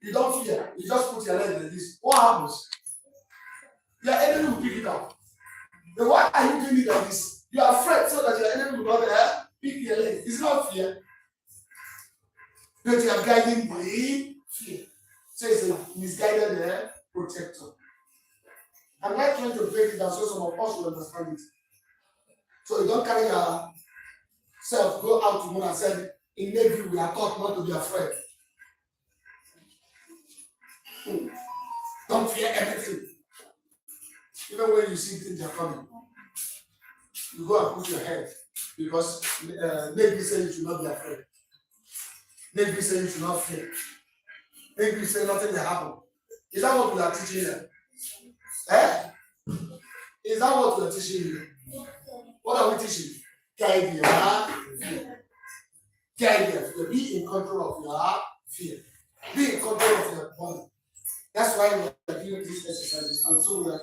You don't fear. You just put your leg like this. What happens? Your enemy will pick it up. Then why are you doing it like this? You are afraid so that your enemy will not pick your leg. It's not fear. But you are guiding the fear. So it's a misguided protector. I'm not trying to break it down so some of us will understand it. So you don't carry yourself, go out to moon and say, in Navy we are taught not to be afraid. Don't fear anything. Even when you see danger coming, you go and put your head because Navy says you should not be afraid. Navy says you should not fear. Navy says nothing will happen. Is that what we are teaching here? Is that what we are teaching here? What are we teaching? Guide your fear. Guide your fear. Be in control of your fear. Be in control of your body. That's why we are doing these exercises. And so we are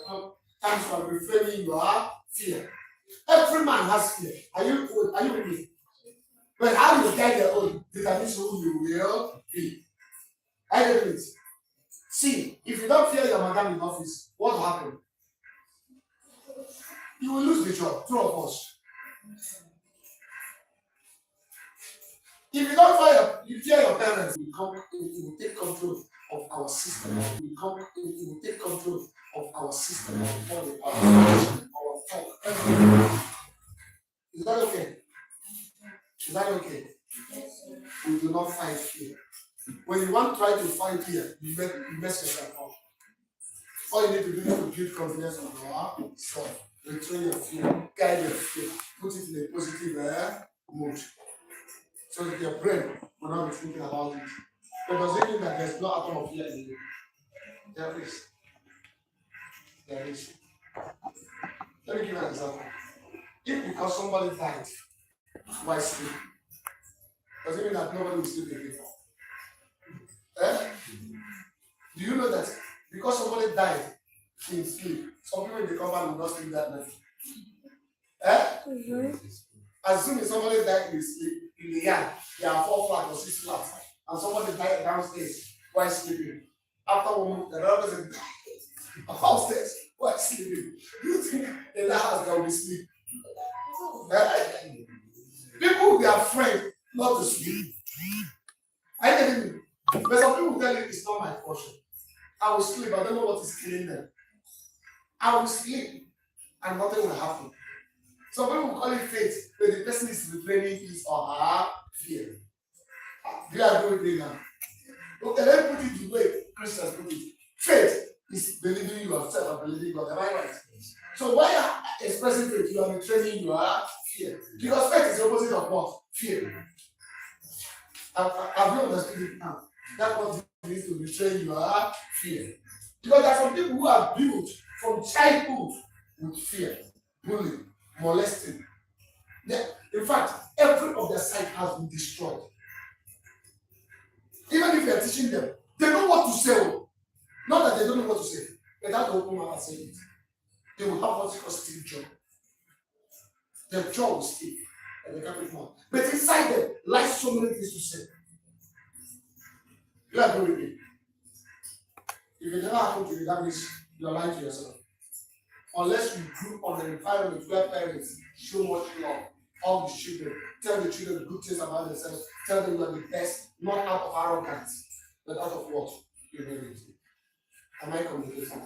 times for reframing your fear. Every man has fear. Are you with me? But how you guide your own determines who you will be. I get it. See, if you don't fear your madam in office, what will happen? You will lose the job, two of us. If you don't fear your parents, it will take control of our system. It will take control of our system, our talk, everything. Is that okay? Is that okay? We do not fight fear. When you want to try to fight fear, you mess yourself up. All you need to do is to build confidence on yourself. Retrain your fear, guide your fear, put it in a positive mood. So that your brain will not be thinking about it. But does it mean that there's no atom of fear in you? There is. There is. Let me give an example. If because somebody died while sleeping, does it mean that nobody will sleep again? Do you know that because somebody died in sleep, some people in the compound will not sleep that night? As soon as somebody died in sleep, in the yard, there are 4 flats or 6 flats, and somebody died downstairs while sleeping. After 1 month, the other person died upstairs while sleeping. Do you think in that house there will be sleep? People will be afraid not to sleep. I get it. But some people will tell you it's not my portion. I will sleep, I don't know what is killing them. I will sleep and nothing will happen. Some people will call it faith, but the person is refraining his or her fear. Do you agree with me now? Okay, let me put it the way Christians put it. Faith is believing yourself and believing God. Am I right? So while you are expressing faith, you are retraining your fear. Because faith is the opposite of what? Fear. Have you understood it now? That's what it means to retrain your fear. Because there are some people who are built from childhood with fear, bullying, molesting. In fact, every of their sight has been destroyed. Even if you are teaching them, they know what to say. Not that they don't know what to say, they have to open mouth and say it. They will have what's called still jaw. Their jaw will still, and they can't make more. But inside them lies so many things to say. You agree with me? If it never happened to you, that means you are lying to yourself. Unless you grew on an environment where parents show much love, all the children, tell the children good things about themselves, tell them you are the best, not out of arrogance, but out of what? Humility. Am I communicating?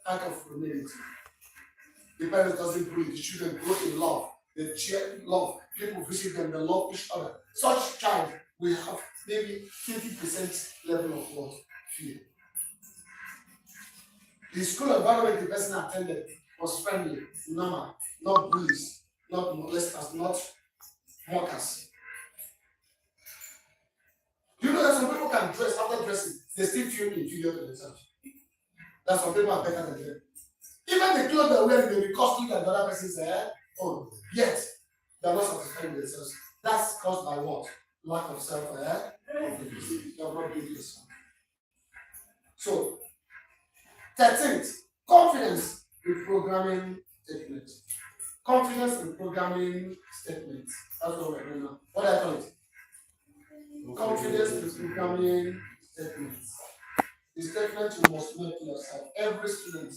Out of humility. The parents doesn't bully, the children grow in love, they share love, people visit them, they love each other. Such child will have maybe 20% level of what? Fear. The school environment the person attended was friendly, normal, not bullies, not molesters, not mockers. You know that some people can dress after dressing, they still feel inferior to themselves. That some people are better than them. Even the clothes they're wearing may be costly than the other person's own, yet they're not satisfied with themselves. That's caused by what? Lack of self-confidence. They are not building yourself. So, 13th, confidence reprogramming statements. Confidence reprogramming statements. That's what we're doing now. What do I call it? Confidence reprogramming statement. The statement you must make to yourself. Every student,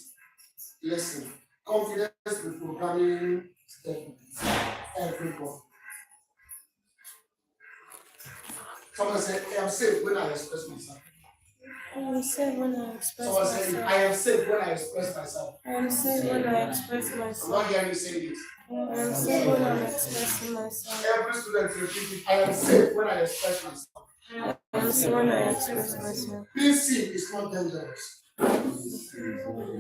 listen. Confidence with programming statements. Everybody. Someone say, I am safe when I express myself. I am safe when I express Someone say, myself. I am safe when I express myself. I am safe when I express I'm myself. not hearing you say this. I am safe when I'm expressing myself. Every student repeat it. I am safe when I express myself. I am safe when I express myself. Being seen is not dangerous.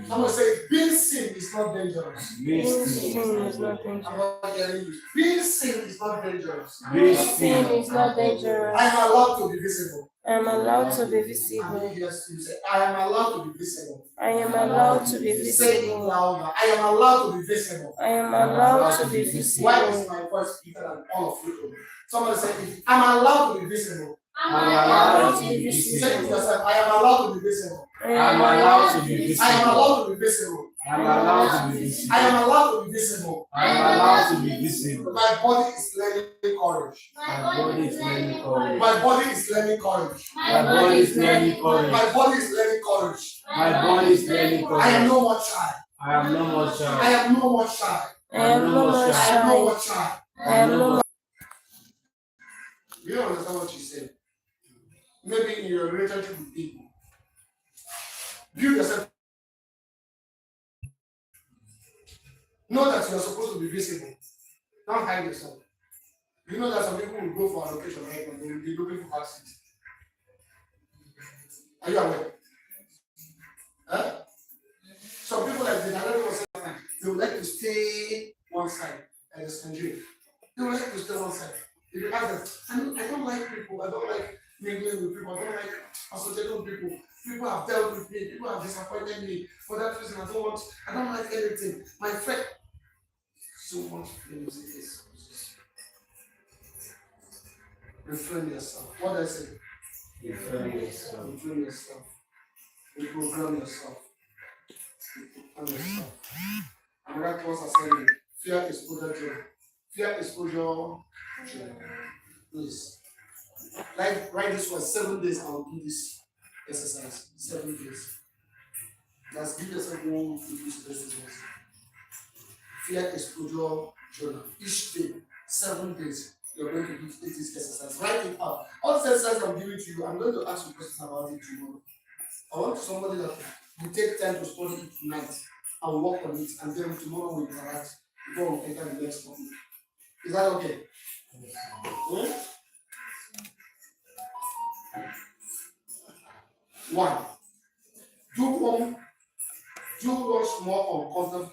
Someone say, being seen is not dangerous. Being seen is not dangerous. I'm not hearing you. Being seen is not dangerous. Being seen is not dangerous. I am allowed to be visible. I am allowed to be I visible. mean, yes, you say, I am allowed to be visible. I am allowed to be Say it visible. louder. I am allowed to be visible. I am allowed to be Why is visible. my voice bigger than all of you? Somebody say, I'm allowed to be visible. I am allowed to be Say it to visible. yourself, I am allowed to be visible. I am allowed to be I am visible. allowed to be visible. I am allowed to be visible. I am allowed to be visible. I am allowed to be visible. My body is learning courage. My body is learning courage. My body is learning courage. My body is learning courage. My body is learning courage. My body is learning I am courage. no more shy. I am no more I shy. am no more shy. I am no more I am no shy. more shy. I am no more. You don't understand what you said. Maybe in your relationship with people. Build yourself. Know that you are supposed to be visible. Don't hide yourself. You know that some people will go for allocation right now. They will be looking for vaccines. Are you aware? Huh? Some people like they would like to stay one side and just enjoy. They would like to stay one side. If you ask them, I don't like people, I don't like mingling with people, I don't like associating with people. People have dealt with me, people have disappointed me. For that reason, I don't like anything. My friend, so much feelings in this. Refrain yourself. What did I say? Refrain yourself. Refrain yourself. Reprogram yourself. Reprogram yourself. Another clause assignment. Fear exposure joy. Fear exposure joy. Please. Like write this for 7 days. I will do this exercise. 7 days. Let's give yourself 1 week to do this exercise. Fear exposure journal. Each day, 7 days. You're going to do this exercise. Write it out. All the exercises I'm giving to you, I'm going to ask you questions about it tomorrow. I want somebody that will take time to study it tonight and work on it, and then tomorrow we interact before we enter the next topic. Is that okay? Hmm? 1. Do one small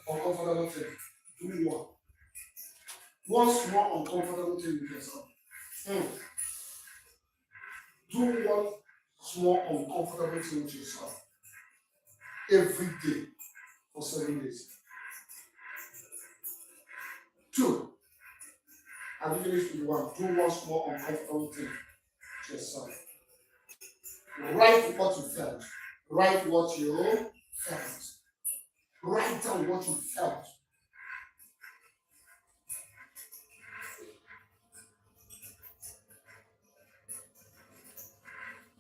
uncomfortable thing. Do one. One small uncomfortable thing with yourself. Do one small uncomfortable thing with yourself every day for 7 days. 2. Have you finished with 1? Do one small uncomfortable thing to yourself. Write what you felt. Write what you felt. Write down what you felt.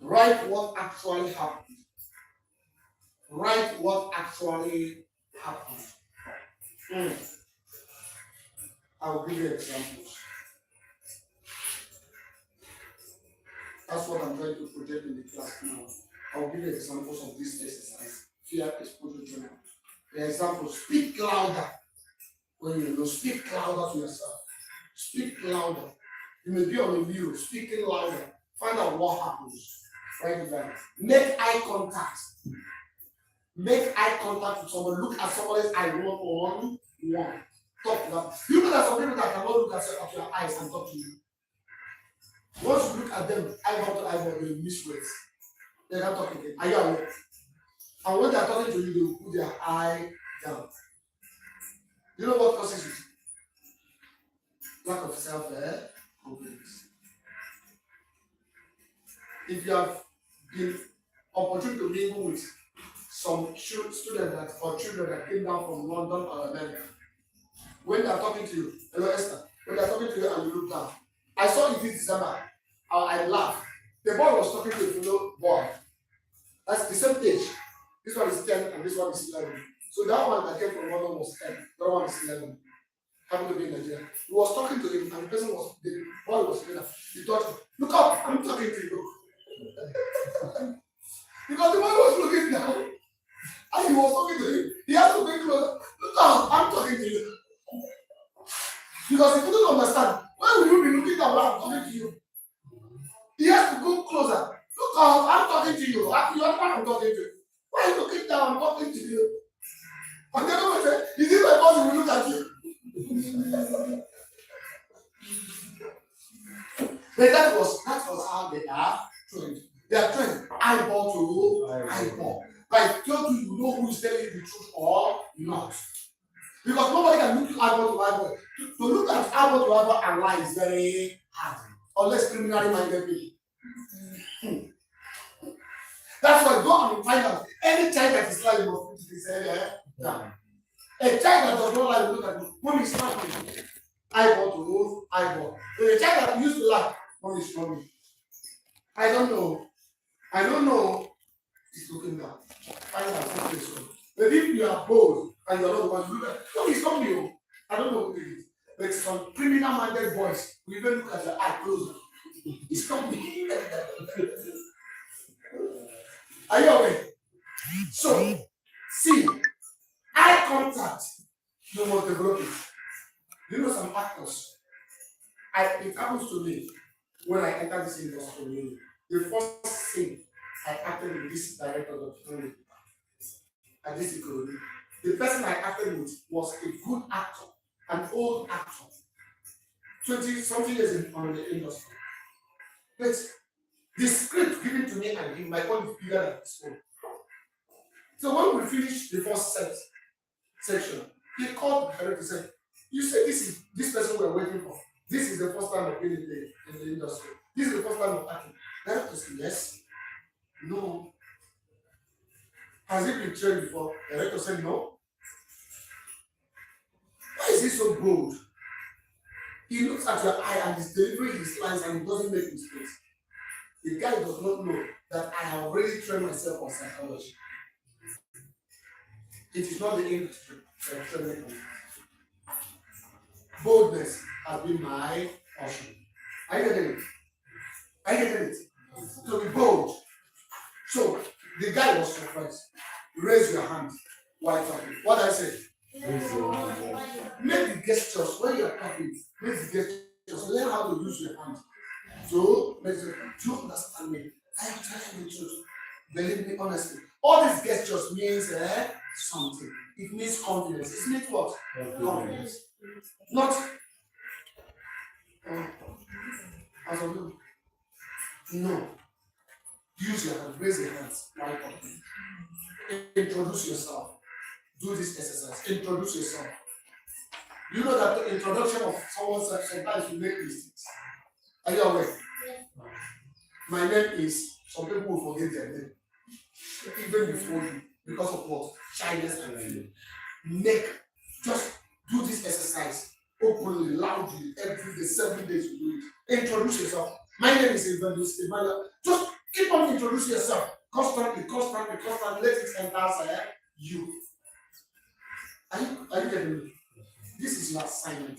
Write what actually happened. Write what actually happened. I'll give you examples. That's what I'm trying to project in the class now. I'll give you examples of this exercise. Fear exposure journal. The example, speak louder. When you know, speak louder to yourself. Speak louder. You may be on a mirror, speaking louder. Find out what happens. Write it down. Make eye contact. Make eye contact with someone. Look at somebody's eye one. Talk to them. You know that some people that cannot look at your eyes and talk to you. Once you look at them, eyeball to eyeball, they will miss words. They can't talk again. Are you aware? And when they are talking to you, they will put their eye down. You know what causes it? Lack of self-confidence. If you have been opportune to mingle with some students that or children that came down from London or America, when they are talking to you, hello Esther, when they are talking to you and you look down, I saw it this December, I laughed. The boy was talking to a fellow boy, and this one is 11. So that one that came from London was 10. The other one is 11. Happened to be in Nigeria. He was talking to him, and the person was, the boy was saying, he thought, look up, I'm talking to you. Because the boy was looking down, and he was talking to him. He has to bring closer. Look up, I'm talking to you. Because he couldn't understand. Why will you be looking down when I'm talking to you? He has to go closer. Look up, I'm talking to you. You understand I'm talking to you. Why are you looking down? I'm talking to you. And the other one said, is it my boss who will look at you? But that was how they are trained. They are trained eyeball to eyeball. But I told you know who is telling you the truth or not. Because nobody can look you eyeball to eyeball. To look at eyeball to eyeball and lie is very hard. Unless criminally minded people. That's why go and find out. Any child that is lying must put it in his head down. A child that does not lie will look at you. Mommy is not eyeball to eyeball. But a child that used to lie, mommy is mommy. I don't know. He's looking down. Find out who is so. But if you are bold and you are not the one to look at, no, it's not me. I don't know who it is. But some criminal minded boys will even look at your eye closer. It's not me. Are you aware? So, see, eye contact, you must develop it. You know some actors. It happens to me when I enter this industry. The first thing I acted with this director of the at this economy. The person I acted with was a good actor, an old actor, 20-something years on the industry. But the script given to me and him, my own is bigger than his own. So when we finished the first section, he called the director and said, you said this person we're waiting for. This is the first time of being in the industry. This is the first time of acting. Director said, yes. No. Has he been trained before? Director said, no. Why is he so bold? He looks at your eye and is delivering his lines and he doesn't make mistakes. The guy does not know that I have already trained myself on psychology. It is not the industry that trained me. Boldness has been my passion. Are you getting it? Are you getting it? To be bold. So the guy was surprised. Raise your hand while talking. What I say? Make the gestures when you are talking. Make the gestures. Learn how to use your hand. So, do you understand me? I am telling the truth. Believe me honestly. All these gestures means something. It means confidence. It means what? Confidence. Not as a rule. No. Use your hand. Raise your hands while talking. Introduce yourself. Do this exercise. Introduce yourself. You know that the introduction of someone sometimes you make mistakes. Are you aware? Yes. My name is, some people will forget their name. Even before you, because of what? Shyness and fear. Just do this exercise openly, loudly, every day, 7 days you do it. Introduce yourself. My name is Evangelist Emmanuel. Just keep on introducing yourself. Constantly. Let it enter you. Are you getting me? This is your assignment.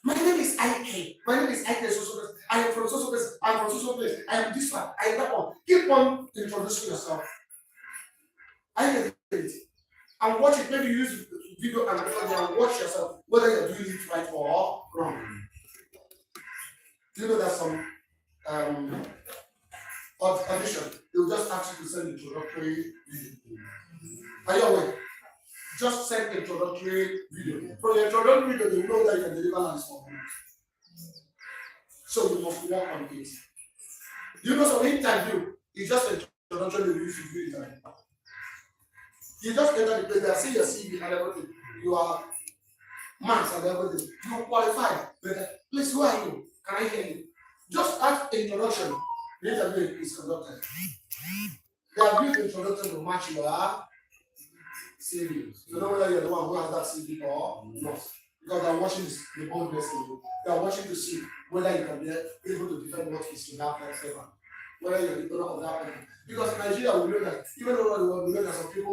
My name is IK. My name is IK. I am from social place. I am from social place. I am this one. I am that one. Keep on introducing yourself. I get it. And watch it. Maybe use video and watch yourself whether you're doing it right or wrong. Do you know that some audition they will just ask you to send introductory video? Are you aware? Just send introductory video. From the introductory video, they will know that you can deliver this for them. So you must work on it. You know, some interview, it's just an introductory video to do it. You just enter the place, they see your CV and everything. You are marks and everything. You are qualified. But please, who are you? Can I hear you? Just ask introduction. The interview is conducted. They have used introduction to match your CV. So know whether you're the one who has that CV or not. Because they're watching the boldness in you. They are watching to see whether you can be able to defend what is in that paper. Whether you're the owner of that paper. Because in Nigeria, we know that, even though we know that some people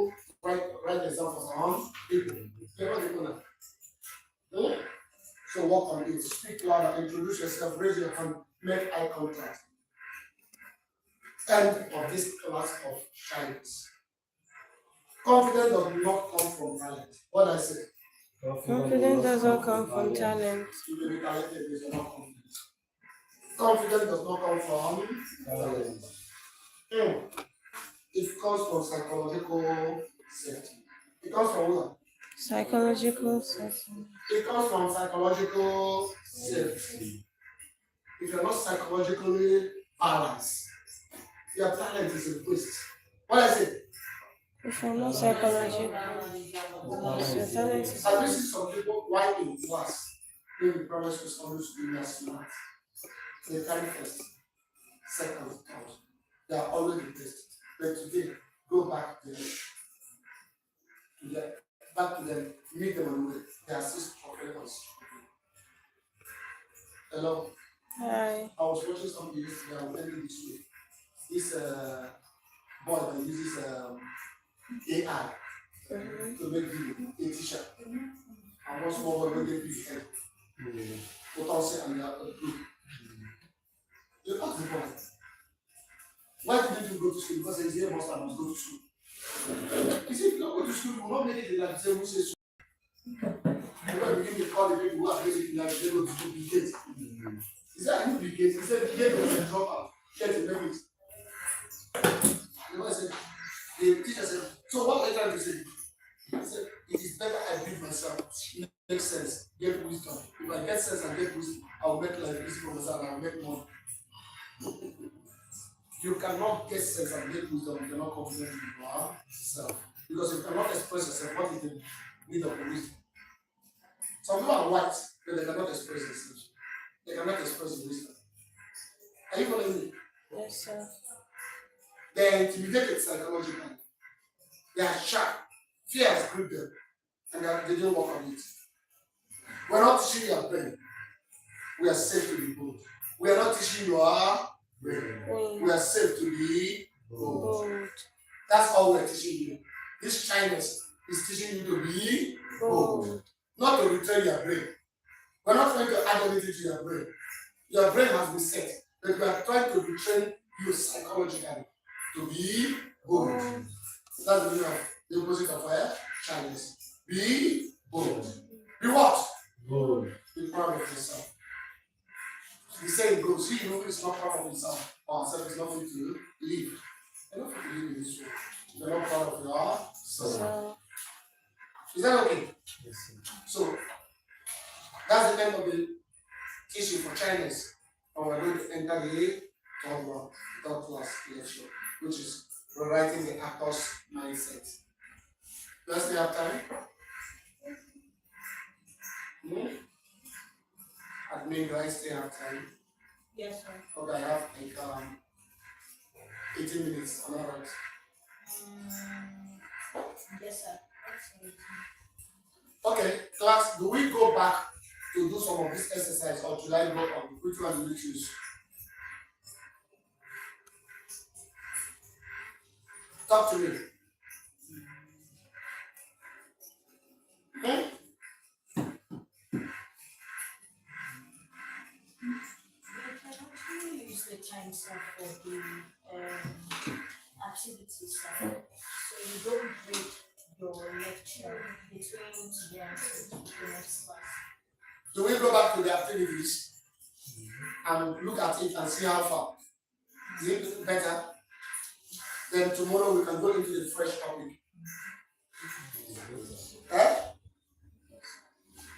yourself, raise your hand, make eye contact. End of this class of shyness. Confidence does not come from talent. What I say? Confidence does not come from talent. You may be talented, but you're not confident. Confidence does not come from talent. It comes from psychological safety. It comes from what? Psychological safety. It comes from psychological safety. If you're not psychologically balanced, your talent is a waste. What I say? If you're not psychological, your talent is I visit some people while in class, maybe primary school, secondary school, they are smart. They carry first, second, third. They are always the best. But today, go back to them, meet them on the way. They are still struggling on struggling. Hello? Hi. I was watching something yesterday, I will end it this way. This boy that uses AI to make video, a teacher. And one small boy when they big head. What I'll say, and they are good. You ask the boy, why didn't you go to school? Because his dear master must go to school. He said, if you don't go to school, you will not make it in like the same say so. And when we begin to call the people who are basically like they go to school, be gate. He said, I need to be gate. He said, the gate was a dropout. Get to make it. The boy said, the teacher said, so what are you trying to say? He said, it is better I build myself. It makes sense. Get wisdom. If I get sense and get wisdom, I will make life easy for myself and I will make money. You cannot get sense and get wisdom if you're not confident in yourself. Because if you cannot express yourself, what is the need of the wisdom? Some people are white, but they cannot express themselves. They cannot express the wisdom. Are you following me? Yes, sir. They are intimidated psychologically. They are sharp. Fear has gripped them. And they don't work on it. We are not teaching your brain. We are safe to be bold. We are not teaching your brain. We are safe to be bold. That's all we are teaching you. This shyness is teaching you to be bold. Not to retrain your brain. We are not trying to add anything to your brain. Your brain has been set. But we are trying to retrain you psychologically to be bold. That's the meaning of the opposite of shyness. Be bold. Be what? Bold. Be proud of yourself. The saying goes, he who is not proud of himself or herself is not fit to live. You're not fit to live in this world. You're not proud of yourself. Is that okay? Yes, sir. So, that's the end of the issue for shyness. And we're going to enter the third class lecture, which is rewriting the actor's mindset. Do I still have time? Admin, do I still have time? Yes, sir. Okay, I have like 18 minutes. Am I right? Yes, sir. Okay, class, do we go back to do some of this exercise or should I go on? Which one do you choose? Talk to me. Use the time stuff for the activity stuff. So you don't break your lecture between today and the next class. Do we go back to the activities and look at it and see how far? Is it better? Then tomorrow we can go into the fresh topic. Eh?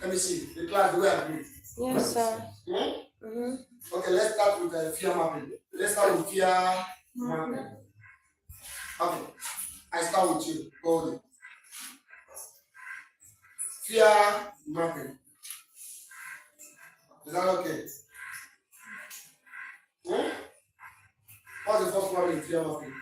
Let me see. The class, do we agree? Yes, sir. Okay, let's start with fear mapping. Let's start with fear mapping. Okay, I start with you. Hold it. Fear mapping. Is that okay? What's the first one in fear mapping?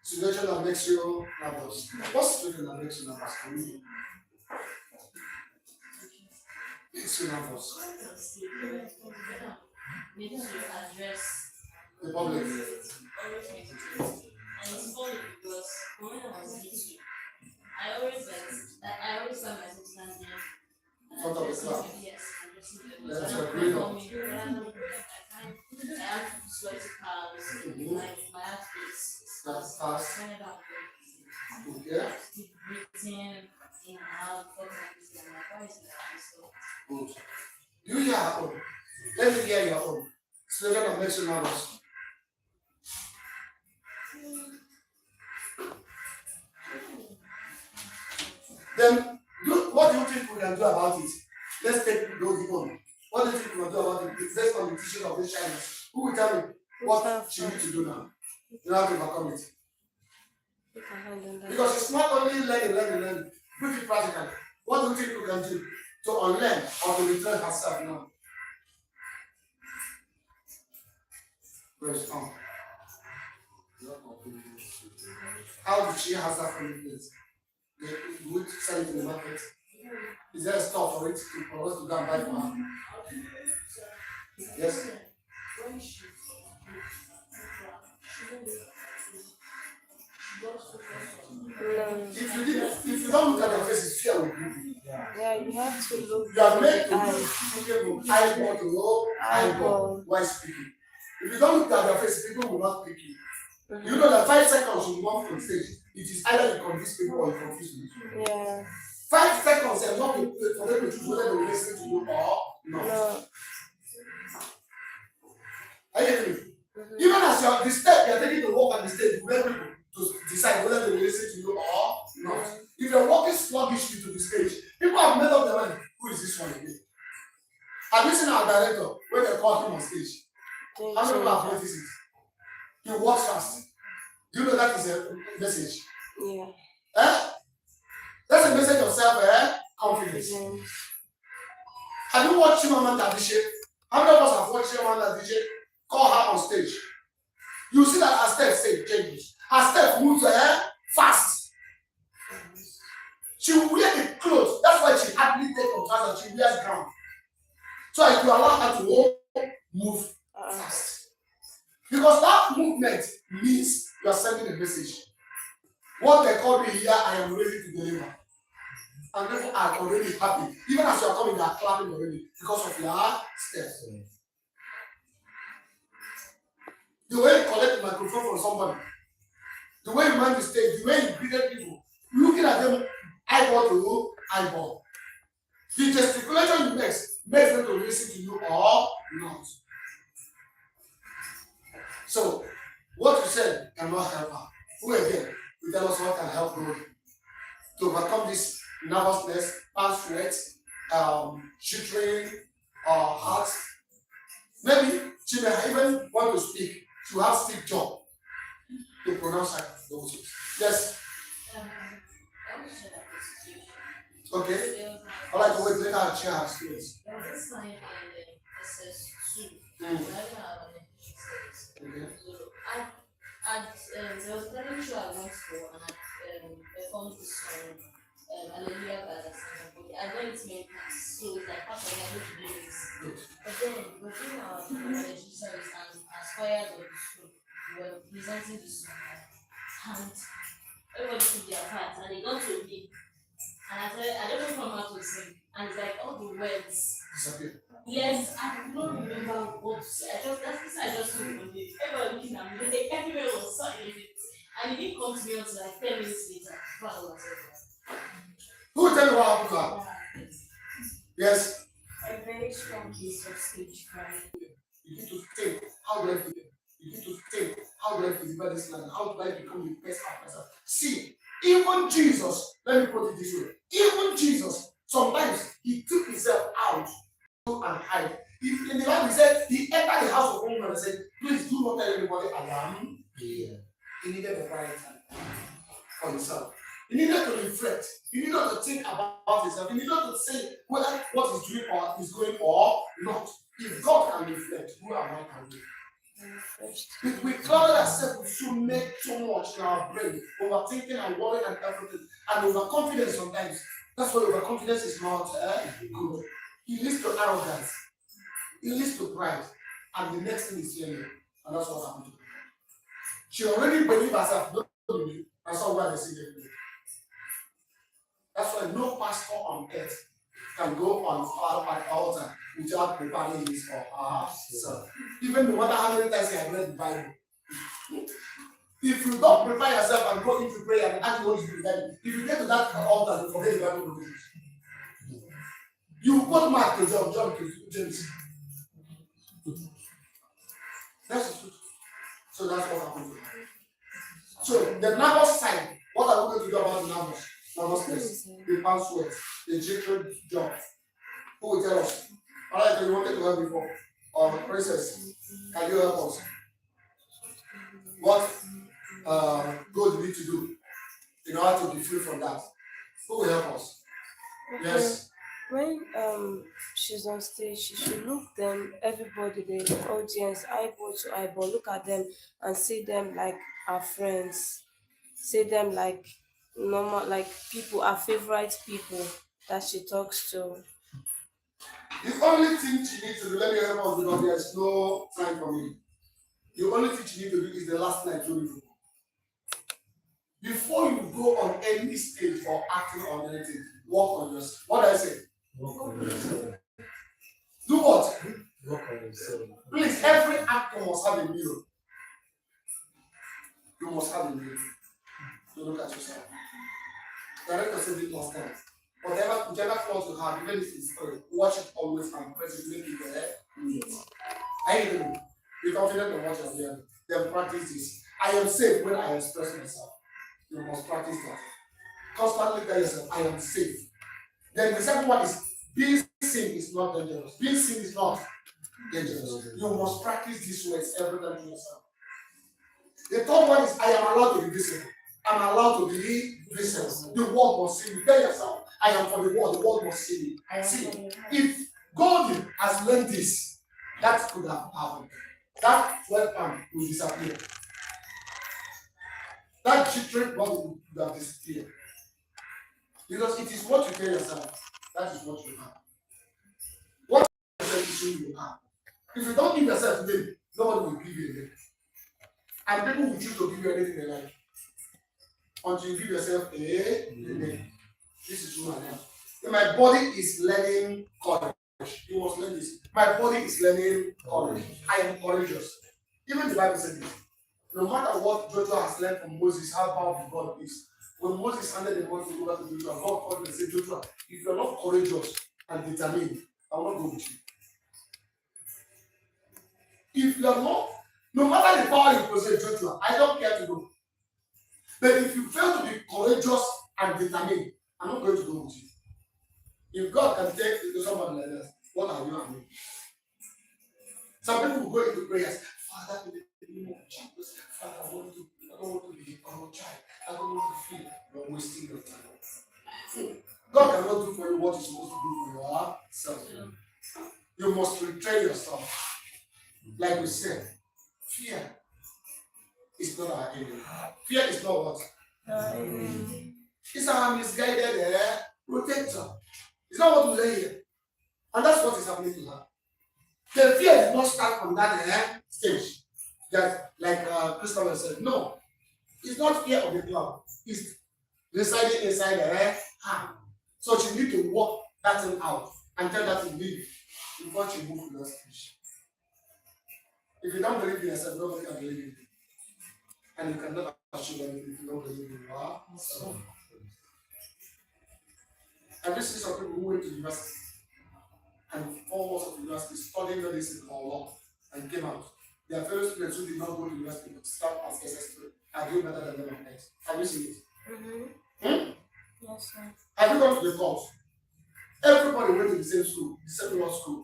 Situation that makes you nervous. What's situation that makes you nervous? Makes you nervous. Need to address The public. always negative. And it's funny because when I was little, I always tell myself standing. In front of the cloud. Yes, I'm just That's when your I'm green praying up. for me, when I'm praying, I have sweaty palms, my heart is That's fast. kind of Okay. keep breathing in and out, for example, and my voice is like so. Good. You hear your own. Let me hear your own. Slogan of mention others. Then, what do you think we can do about it? Let's take those on. What do you think we can do about it? Based on the teaching of this China. Who will tell me what she needs to do now? You have to overcome it. Because it's not only learning. Put it practically. What do you think we can do to unlearn or to return herself now? Praise God. How did she have that confidence? You would sell it in the market. Is there a store for it for us to go and buy for her? Yes. If you don't look at their faces, fear will grip you. Yeah, you have to look. You are made to look eyeball to low, eyeball while speaking. If you don't look at their faces, people will not pick you. You know that 5 seconds you move on stage, it is either you convince people or you confuse people. Yeah. 5 seconds and not for them to choose whether they listen to you or not. No. Are you getting me? Even as the step you are taking to walk on the stage, you let people to decide whether they will listen to you or not. If you're walking sluggishly to the stage, people have made up their mind, who is this one again? Have you seen our director when they call him on stage? How many people have noticed it? He walks fast. Do you know that is a message? Yeah. That's a message of self-confidence. Have you watched Chimamanda Adichie? How many of us have watched Chimamanda Adichie call her on stage? You see that her step changes. Her step moves fast. She will wear the clothes. That's why she hardly takes on trousers. She wears gown. So if you allow her to move fast. Because that movement means you are sending a message. What they call me here, I am ready to deliver. And therefore I am already happy. Even as you are coming, they are clapping already because of your steps. The way you collect the microphone from somebody, the way you man the stage, the way you greeted people, looking at them eyeball to eyeball. The gesticulation you makes them to listen to you or not. So, what you said cannot help her. Who again will tell us what can help Lord to overcome this nervousness, palm sweat, shivering, heart. Maybe she may even want to speak. She will have stiff jaw to pronounce those words. Yes. Okay. I'd like to wait later and share her experience. This line in SS2. Okay. There was a talent show I went for and I performed this song, Hallelujah by the Singing. I went to make so it's like half I need to do this. But then we're doing our presentation service and aspired of the school. We were presenting the song and everybody took their part and they got to me. And I said, I don't know how to sing. And it's like all the words. Yes, I could not remember what to say. I just couldn't believe. Everybody looking at me, like everywhere was silent. And it didn't come to me until like 10 minutes later. Before I was like, who will tell you what happened now? Yes. A very strong case of stage fright. You need to think, how do I feel? You need to think, how do I deliver this land? How do I become the best of myself? See, even Jesus, let me put it this way, even Jesus, sometimes he took himself out and hide. In the Bible, he said, he entered the house of one woman and said, please do not tell anybody I am here. He needed a quiet time for himself. He needed to reflect. He needed to think about himself. He needed to say whether what he's doing or is going or not. If God can reflect, who am I can do? We cloud ourselves with so much in our brain, overthinking and worrying and everything, and overconfidence sometimes. That's why overconfidence is not good. It leads to arrogance. It leads to pride. And the next thing is failure. And that's what happened to her. She already believed herself, don't believe. That's all why they see them. That's why no pastor on earth can go on an altar without preparing his or herself. Even no matter how many times you have read the Bible, if you don't prepare yourself and go into prayer and ask the Holy Spirit, if you get to that altar, you forget the Bible provisions. You quote Mark to John to James. That's the truth. So that's what happened to him. So the nervous side, what are we going to do about the nervousness? The palm sweat, the jittering jaw. Who will tell us? Alright, you wanted to help before. Or princess, can you help us? What God need to do in order to be free from that? Who will help us? Okay. Yes. When she's on stage, she should look them, everybody, the audience, eyeball to eyeball, look at them and see them like our friends. See them like normal, like people, our favorite people that she talks to. The only thing she needs to do, let me help us because there's no time for me. The only thing she needs to do is the last night to do. Before you go on any stage or acting on anything, work on yourself. What do I say? Work on yourself. Do what? Work on yourself. Please, every actor must have a mirror. You must have a mirror to look at yourself. Director said it last time. Whichever flaws you have, even if it's watch it always and press it, make it neat. I even be confident in what you're doing. Then practice this. I am safe when I express myself. You must practice that. Constantly tell yourself, I am safe. Then the second one is being seen is not dangerous. Being seen is not dangerous. You must practice these words every time to yourself. The third one is I am allowed to be visible. I'm allowed to be visible. The world must see me. Tell yourself, I am for the world must see me. See, if God has learned this, that could have happened. That weapon will disappear. That children body will have disappeared. Because it is what you tell yourself, that is what you have. What you tell yourself is who you are. If you don't give yourself name, nobody will give you a name. And people will choose to give you anything they like. Until you give yourself a name. This is who I am. And my body is learning courage. You must learn this. My body is learning courage. I am courageous. Even the Bible said this. No matter what Joshua has learned from Moses, how powerful God is. When Moses handed the body over to Joshua, God called him and said, Joshua, if you are not courageous and determined, I will not go with you. If you are not, no matter the power you possess, Joshua, I don't care to go. But if you fail to be courageous and determined, I'm not going to go with you. If God can take you to somebody like that, what are you and me? Some people will go into prayers, Father, in the name of Jesus, Father, I don't want to be a child. I don't want to feel you're wasting your time. God cannot do for you what you're supposed to do for yourself. You must retrain yourself. Like we said, fear is not our enemy. Fear is not what? It's our misguided protector. It's not what we learn here. And that's what is happening to her. The fear did not start from that stage. That, like Christopher said, no. It's not fear of the cloud. It's residing inside her. So she need to work that thing out and tell that to leave before she moves to that stage. If you don't believe in yourself, nobody can believe in you. And you cannot achieve anything if you don't believe in yourself. Have you seen some people who went to university and 4 months of university studying medicine or law and came out? Their fellow students who did not go to university but start as SS3 are doing better than them on next. Have you seen it? Yes, sir. Have you gone to the course? Everybody went to the same school, the same law school,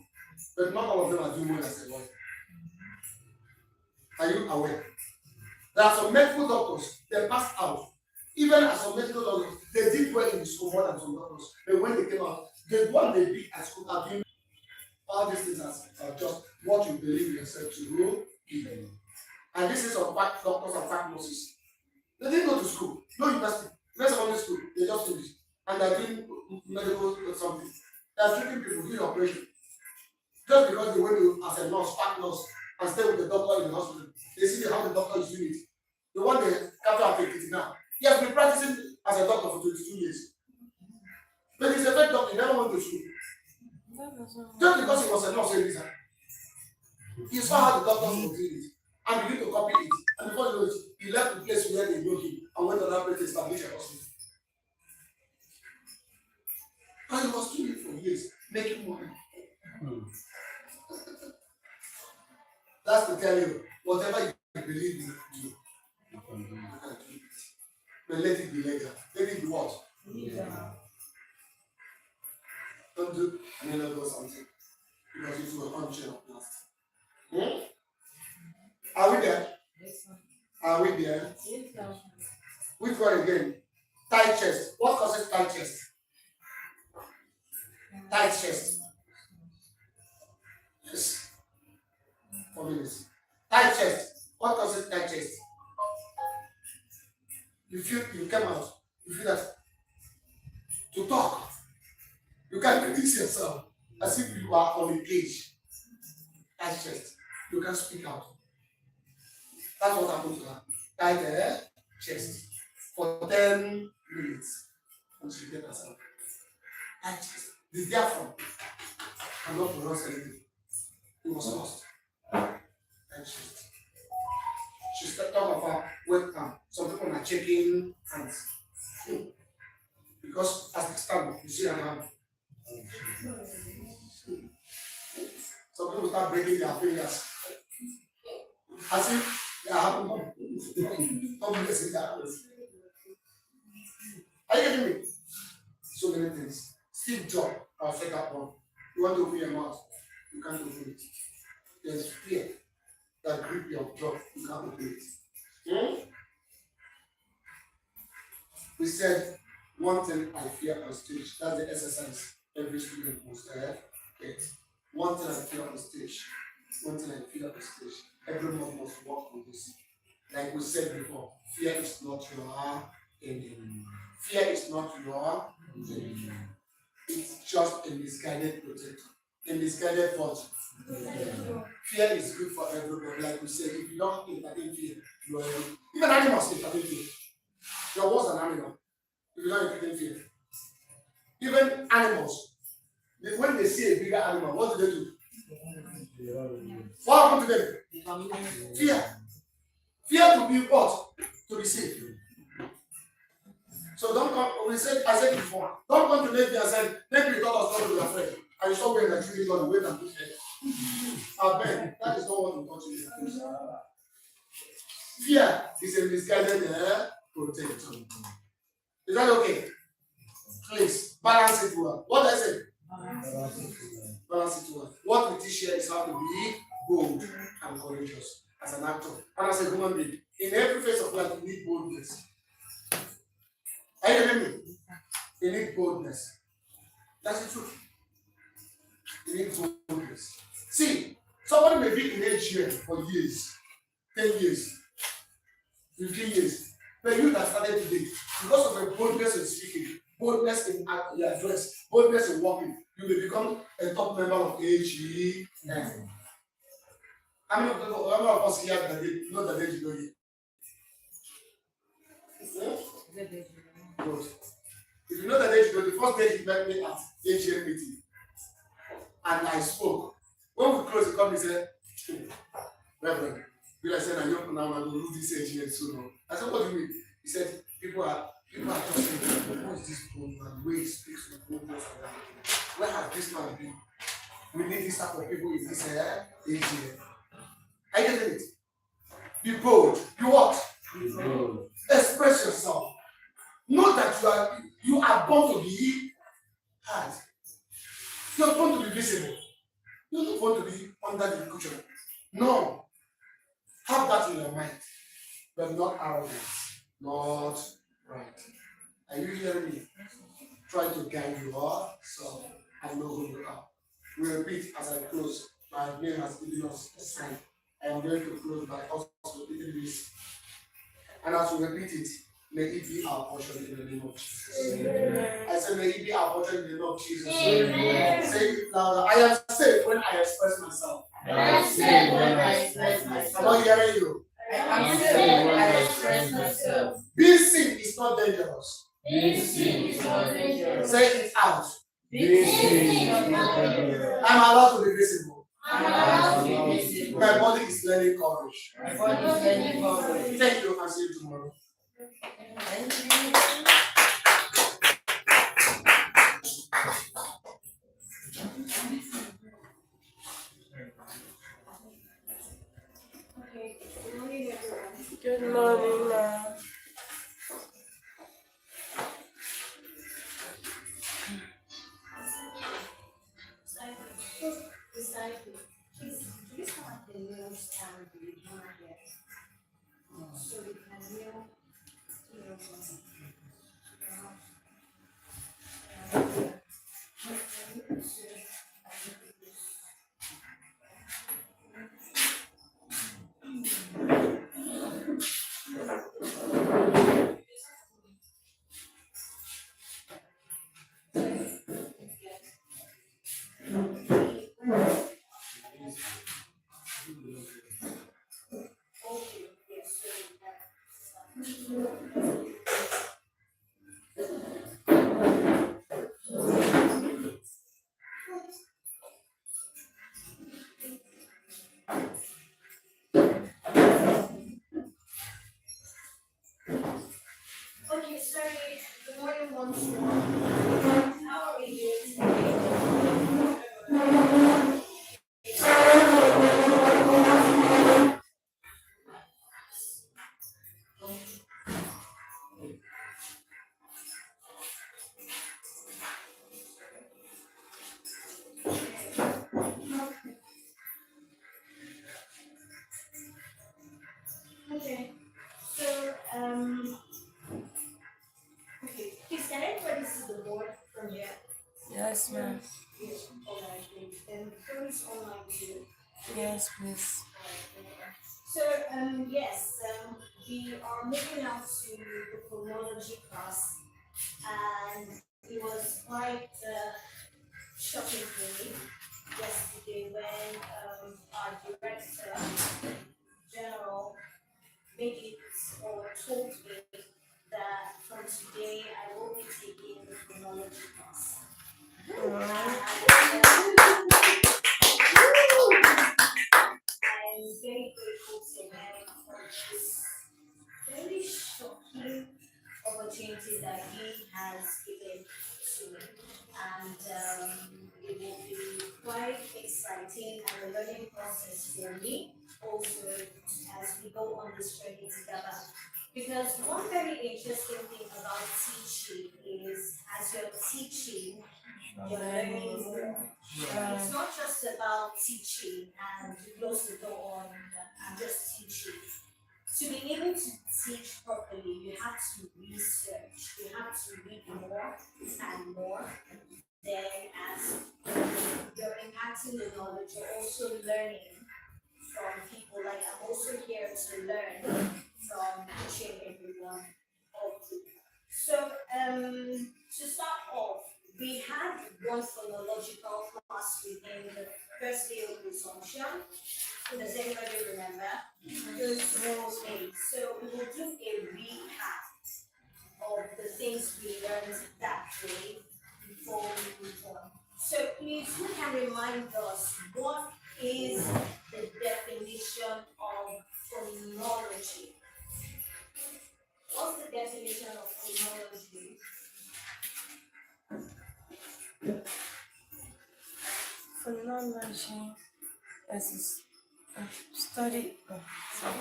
but not all of them are doing well as a lawyer. Are you aware? There are some medical doctors, they passed out. Even as some medical doctors, they did well in the school more than some doctors. But when they came out, the one they did at school are doing all these things are just what you believe yourself to do. And this is some fact doctors and fact nurses. They didn't go to school, no university, no secondary school, they just finished. And they're doing medical or something. They're treating people, doing operation. Just because they went to as a nurse, fact nurse, and stay with the doctor in the hospital. They see how the doctor is doing it. The one they capture at now. He has been practicing as a doctor for 22 years. But he's a fake doctor, he never went to school. Just because he was a nurse, he saw how the doctors were doing it and began to copy it. And before you know it, he left the place where they know him and went to that place to establish a hospital. And he was doing it for years, making money. That's to tell you, whatever you believe you do, you can do it. But let it be legal. Let it be what? Yeah. Don't do another do something. Because it will haunt you last. Are we there? Yes, sir. Are we there? Yes, sir. Which one again? Tight chest. What causes tight chest? Tight chest. Yes. 4 minutes. Tight chest. What causes tight chest? You feel you come out. You feel that to talk. You can't release yourself as if you are on a cage. Tight chest. You can't speak out. That's what happened to her. Tight chest for 10 minutes until she get herself. Tight chest. The diaphragm cannot pronounce anything. It was lost. Tight chest. She stepped out of her wet arm. Some people are checking hands. Because as they stand, you see her hand. Some people start breaking their fingers. As if they are having complex in their hands. Are you getting me? So many things. Steve Jobs, our second one. You want to open your mouth, you can't open it. There's fear that grip your jaw, you can't open it. We said, one thing I fear on stage. That's the exercise every student must get. One thing I fear on stage. One thing I fear on stage. Everyone must work on this. Like we said before, fear is not your enemy. Fear is not your enemy. It's just a misguided protector. A misguided what? Fear is good for everybody. Like we said, if you don't entertain fear, you are even animals entertain fear. You're worse than animal. If you don't entertain fear. Even animals, when they see a bigger animal, what do they do? What happened to them? Fear. Fear to be what? To be safe. So don't come, I said before, don't come to Navy and say, Navy thought us not to be afraid. And you stop wearing that you got to wait and put head. I beg, that is not what we want to do. Fear is a misguided protector. Is that okay? Please, balance it well. What did I say? Balance it well. What we teach here is how to be bold and courageous as an actor and as a human being. In every phase of life, you need boldness. Are you getting me? You need boldness. That's the truth. You need boldness. See, somebody may be in HGM for years, 10 years, 15 years. But you that started today, because of the boldness in speaking, boldness in your address, boldness in walking, you will become a top member of HGM. How many of us here that know that they know it? Good. If you know that they know, the first day he met me at HGM meeting, and I spoke. When we closed, he called me and said, Reverend, I said, I know now I'm going to lose this HGM soon. I said, what do you mean? He said, people are just saying, what is this bold man? The way he speaks with boldness and everything. Where has this man been? We need this type of people in this HGM. Are you getting it? Be bold. Be what? Be bold. Express yourself. Know that you are born to be hard. You are born to be visible. You are not born to be under the cushion. No. Have that in your mind. But not arrogance. Not right. Are you hearing me? Try to guide yourself and know who you are. We repeat as I close. My name has given us a sign. I am going to close by also repeating this. And as we repeat it, may it be our portion in the name of Jesus. Amen. I say, may it be our portion in the name of Jesus. Amen. Say it louder. I am safe when I express myself. I am safe when I express myself. I'm not hearing you. I am safe when I express myself. Being seen is not dangerous. Being seen is not dangerous. Say it out. I'm allowed to be visible. My body is learning courage. Thank you and see you tomorrow. Good morning, ma'am. Okay, sorry. Good morning once more. How are we doing today? Okay. So, okay. Please, can everybody see the board from here? Yes, ma'am. Yes. Alright, great. Then phones on my view. Yes, please. So, yes, we are moving out to the phonology class, and it was quite shocking for me yesterday when our director general made it or told me that from today I will be taking the phonology class. I'm very grateful to him for this very shocking opportunity that he has given to me. And it will be quite exciting and a learning process for me also as we go on this journey together. Because one very interesting thing about teaching is as you're teaching, you're learning more. It's not just about teaching and you close the door on and just teaching. To be able to teach properly, you have to research, you have to read more and more. Then, as you're impacting the knowledge, you're also learning from people. Like, I'm also here to learn from each and every one of you. So, to start off, we had one phonological class within the first day of resumption. Does anybody remember? Okay, so we will do a recap of the things we learned that day before we move on. So please, who can remind us what is the definition of phonology? What's the definition of phonology? Phonology is a study. Oh, sorry.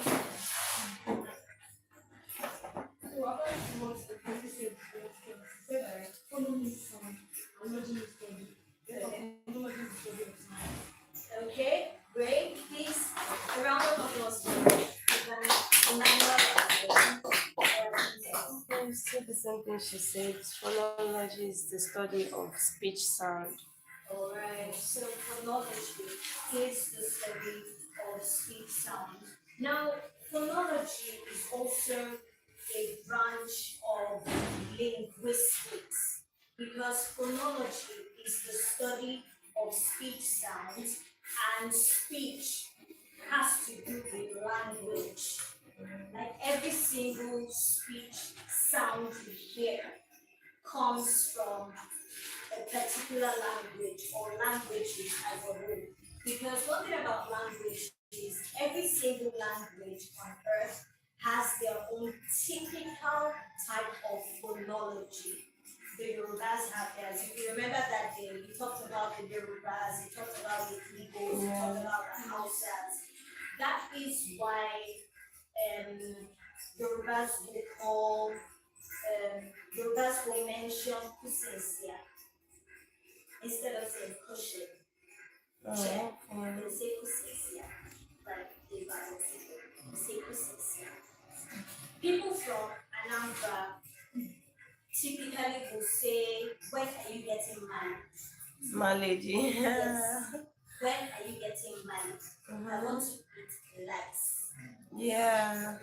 Okay, great. Please, a round of applause. Okay, still the same thing she said. Phonology is the study of speech sound. Alright, so phonology is the study of speech sound. Now, phonology is also a branch of linguistics because phonology is the study of speech sounds, and speech has to do with language. Like every single speech sound you hear comes from a particular languages as a whole. Because one thing about language is every single language on earth has their own typical type of phonology. The Yorubas have theirs. If you remember that day, we talked about the Yorubas, we talked about the Igbos, we talked about the Hausas. That is why Yorubas will call, Yorubas will mention kusinsia instead of saying kushin. Check. They'll say kusinsia. Like the Bible people say kusinsia. People from Anambra typically will say, when are you getting married? My lady. Yes. When are you getting married? I want to eat rice. Yeah.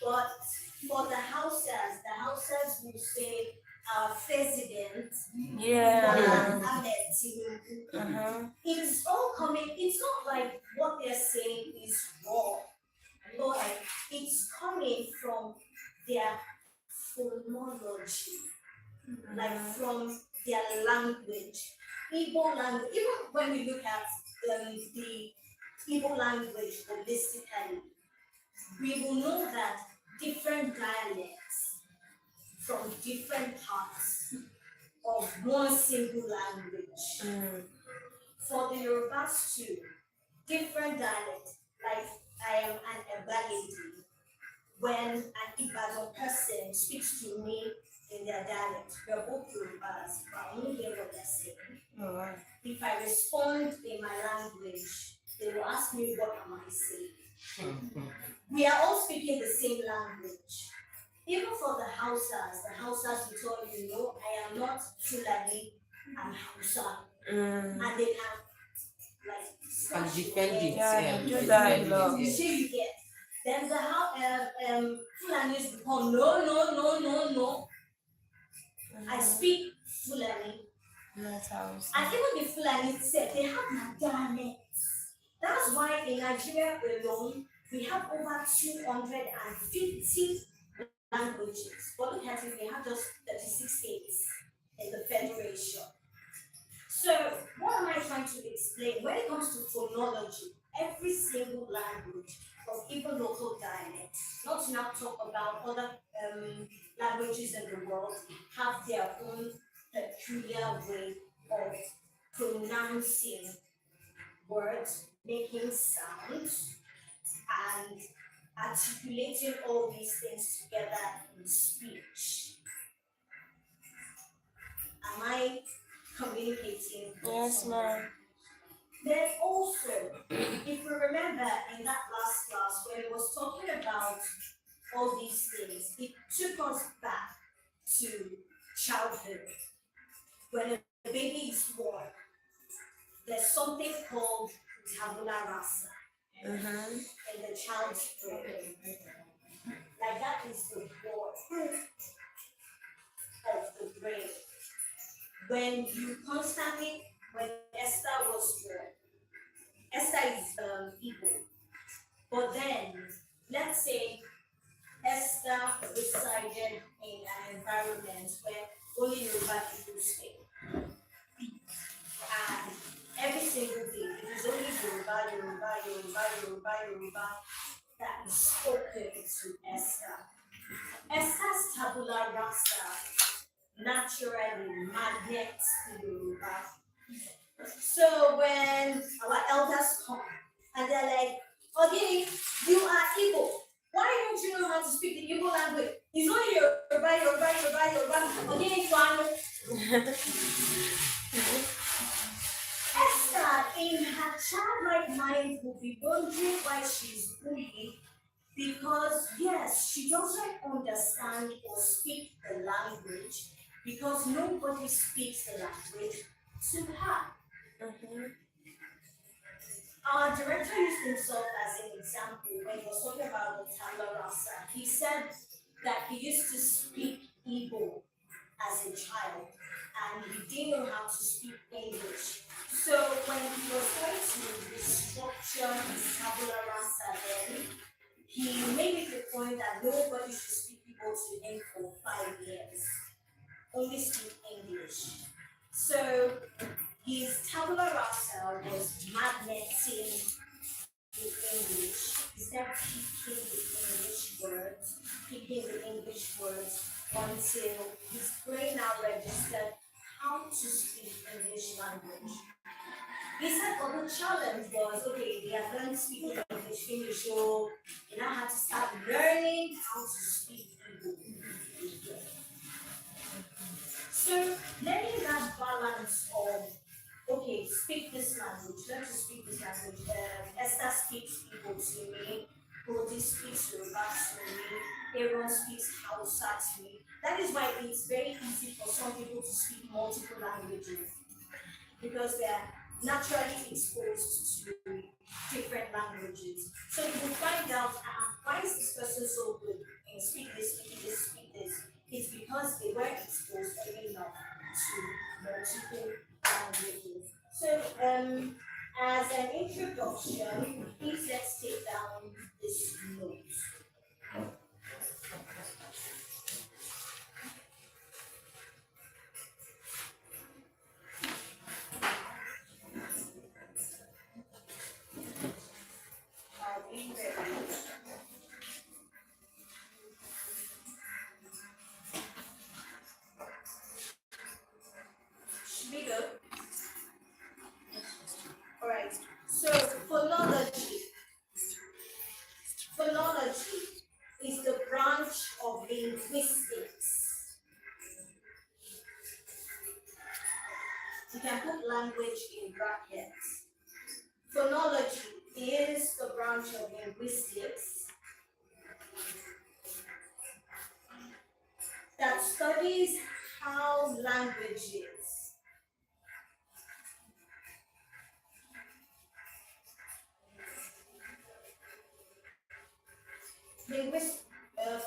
But for the houses will say our president, Yeah. Ahmed Tinubu. Uh-huh. It's all coming, it's not like what they're saying is wrong, but it's coming from their phonology, like from their language. Igbo language, even when we look at the Igbo language holistically, we will know that different dialects from different parts of one single language. For the Yorubas too, different dialects, like I am an Eba lady. When an Ibadan person speaks to me in their dialect, we are both Yorubas, but I only hear what they're saying. Alright. If I respond in my language, they will ask me what am I saying. We are all speaking the same language. Even for the Hausas will tell you, no, I am not Fulani, I'm Hausa. And they can like And slash your defend head. it. Yeah, you do that a lot. You see, you get. Then the Fulanis become no. I speak Fulani. That's how it's And even the Fulani said they have their dialects. That's why in Nigeria alone, we have over 250 languages. But look at it, we have just 36 states in the federation. So, what am I trying to explain? When it comes to phonology, every single language, or even local dialects, not to now talk about other languages in the world, have their own peculiar way of pronouncing words, making sounds, and articulating all these things together in speech. Am I communicating? Yes, ma'am. Then also, if you remember in that last class when it was talking about all these things, it took us back to childhood. When a baby is born, there's something called tabula rasa in the child's brain. Like that is the board of the brain. When Esther was born, Esther is Igbo. But then, let's say Esther resided in an environment where only Yoruba people stay. And every single day, it is only Yoruba that is spoken to Esther. Esther's tabula rasa naturally magnets the Yoruba. So when our elders come and they're like, okay, you are Igbo. Why don't you know how to speak the Igbo language? It's only Yoruba. Okay, fine. Esther, in her childlike mind, will be wondering why she's bullied because, yes, she doesn't understand or speak the language because nobody speaks the language to her. Our director used himself as an example when he was talking about the tabula rasa. He said that he used to speak Igbo as a child and he didn't know how to speak English. So when he was going to restructure his tabula rasa then, he made it the point that nobody should speak Igbo to him for 5 years. Only speak English. So his tabula ourselves was magneting with English. Instead of picking the English words until his brain now registered how to speak English language. He said, "Oh, the challenge was okay, they have learned speaking English, so they now had to start learning how to speak English." So learning that balance of okay, speak this language, learn to speak this language. Esther speaks Igbo to me, Brody speaks Yoruba to me, Aaron speaks Hausa to me. That is why it's very easy for some people to speak multiple languages because they are naturally exposed to different languages. So you will find out why is this person so good in speak this, speak this, speak this. It's because they were exposed early enough to multiple languages. So as an introduction, please let's take down this note. Are we ready? Should we go? Alright, so phonology. Phonology is the branch of linguistics. You can put language in brackets. Phonology is the branch of linguistics that studies how languages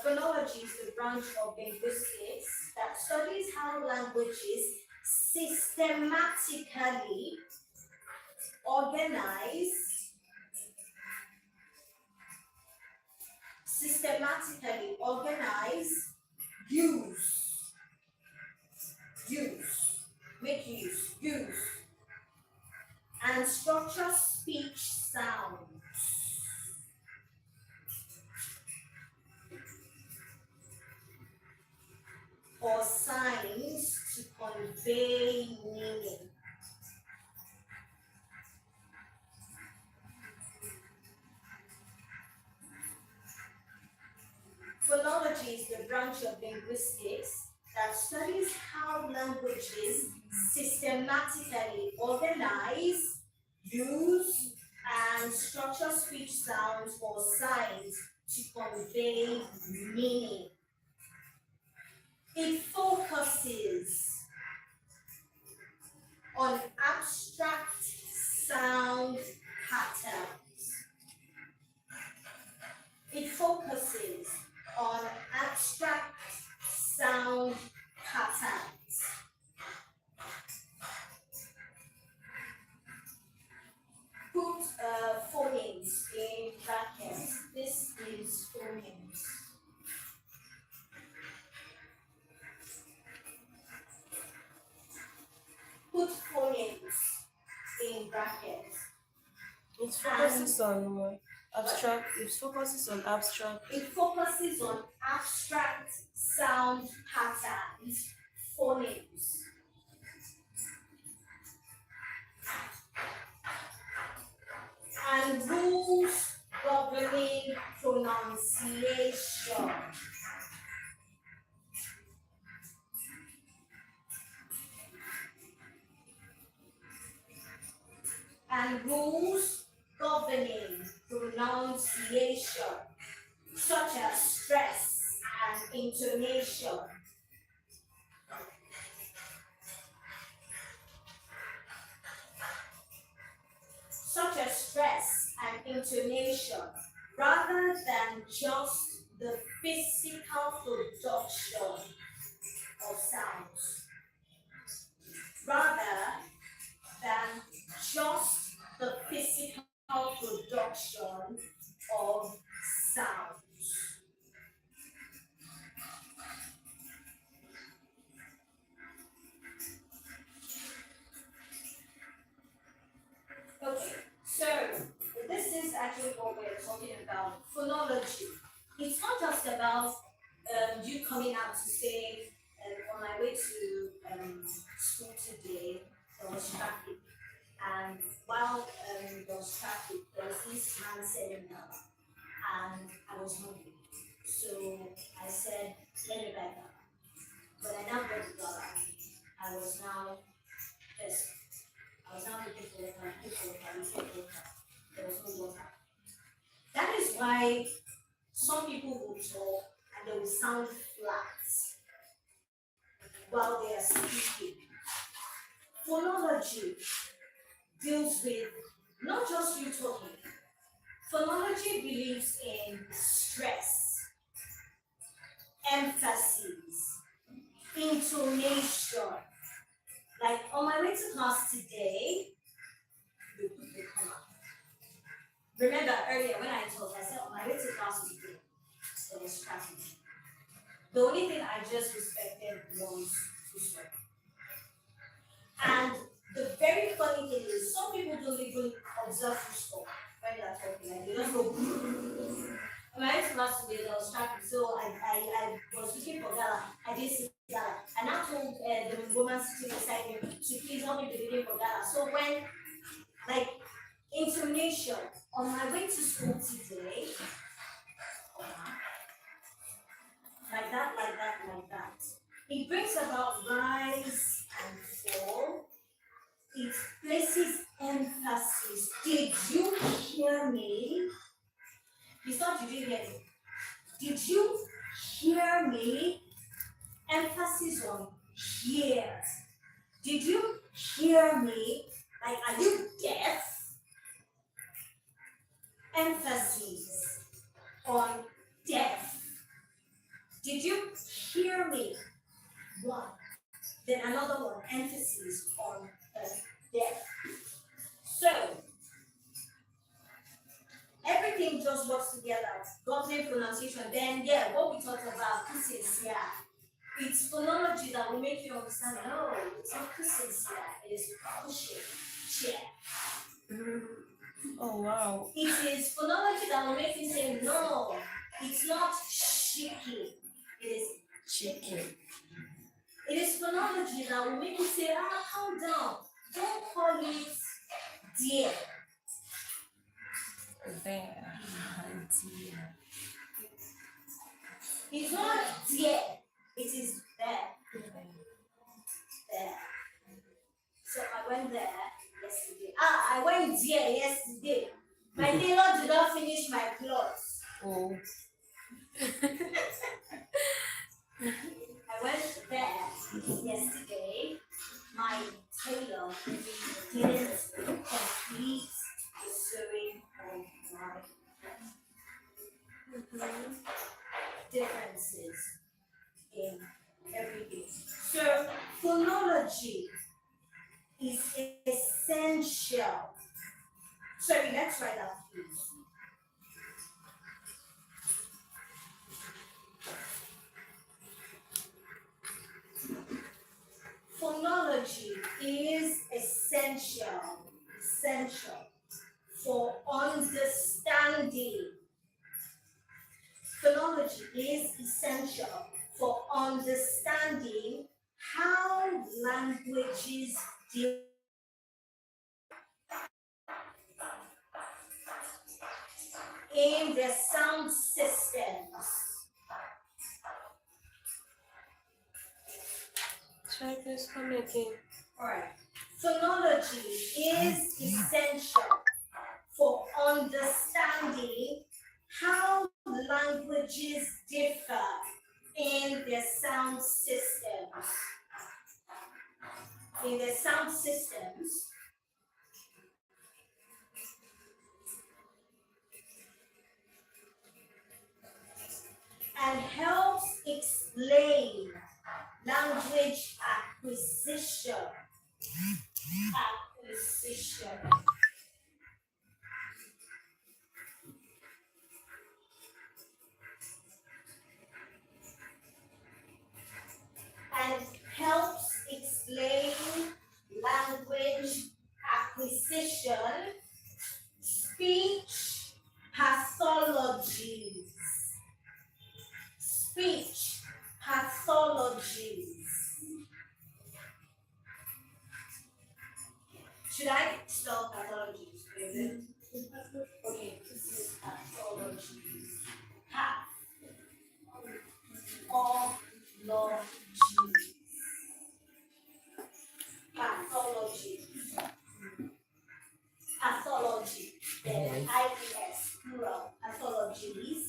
phonology is the branch of linguistics that studies how languages systematically organize, use, use, and structure speech sounds or signs to convey meaning. Phonology is the branch of linguistics that studies how languages systematically organize, use, and structure speech sounds or signs to convey meaning. It focuses on abstract sound patterns. It focuses on abstract sound patterns. Put phonemes in brackets. This is phonemes. Put phonemes in brackets. It focuses on abstract. It focuses on abstract. It focuses on abstract sound patterns, phonemes. And rules governing pronunciation. And rules governing pronunciation, such as stress and intonation. Such as stress and intonation, rather than just the physical production of sounds. Rather than just the physical production of sounds. Okay, so this is actually what we're talking about phonology. It's not just about you coming out to say, on my way to school today, there was traffic. And while there was traffic, there was this man selling down, and I was hungry. So I said, let me buy that. But I now got the dollar. I was now thirsty. I was now looking for water, looking for water, looking for water. There was no water. That is why some people will talk and they will sound flat while they are speaking. Phonology deals with not just you talking. Phonology believes in stress, emphasis, intonation. Like on my way to class today, you put the comma. Remember earlier when I told, I said on my way to class today, there was traffic. The only thing I just respected was footwork. And the very funny thing is, some people don't even observe footwork when they're talking. Like they just go. When I went to class today, there was traffic, so I was looking for Gala. I didn't see Gala. And I told the woman sitting beside me to please help me be looking for Gala. So when, like, intonation on my way to school today, like that, like that, like that. It brings about rise and fall. It places emphasis. Did you hear me? It's not did you hear me? Did you hear me? Emphasis on hear. Did you hear me? Like, are you deaf? Emphasis on deaf. Did you hear me? One. Then another one, emphasis on deaf. So, everything just works together. Government pronunciation. Then, yeah, what we talked about, kisses, yeah. It's phonology that will make you understand, no, it's not kisses, yeah. It is pushing, chair. Oh wow. It is phonology that will make you say, no, it's not shaking, it is chicken. It is phonology that will make you say, calm down. Don't call it dear. There. Dear. It's not dear, it is there. There. So I went there yesterday. I went there yesterday. My tailor did not finish my clothes. Oh. I went there yesterday. My tailor didn't complete the sewing of my differences in everything. So phonology is essential. Sorry, let's write that please. Phonology is essential for understanding. Phonology is essential for understanding how languages differ in their sound systems. Try please come again. Alright. Phonology is essential for understanding how languages differ in their sound systems. In their sound systems, and helps explain language acquisition. And helps explain language acquisition speech pathologies. Speech pathologies. Should I spell pathologies? Is it? Okay, this is pathologies. Pathologies. Pathology. Pathology. Then IES, plural, pathologies.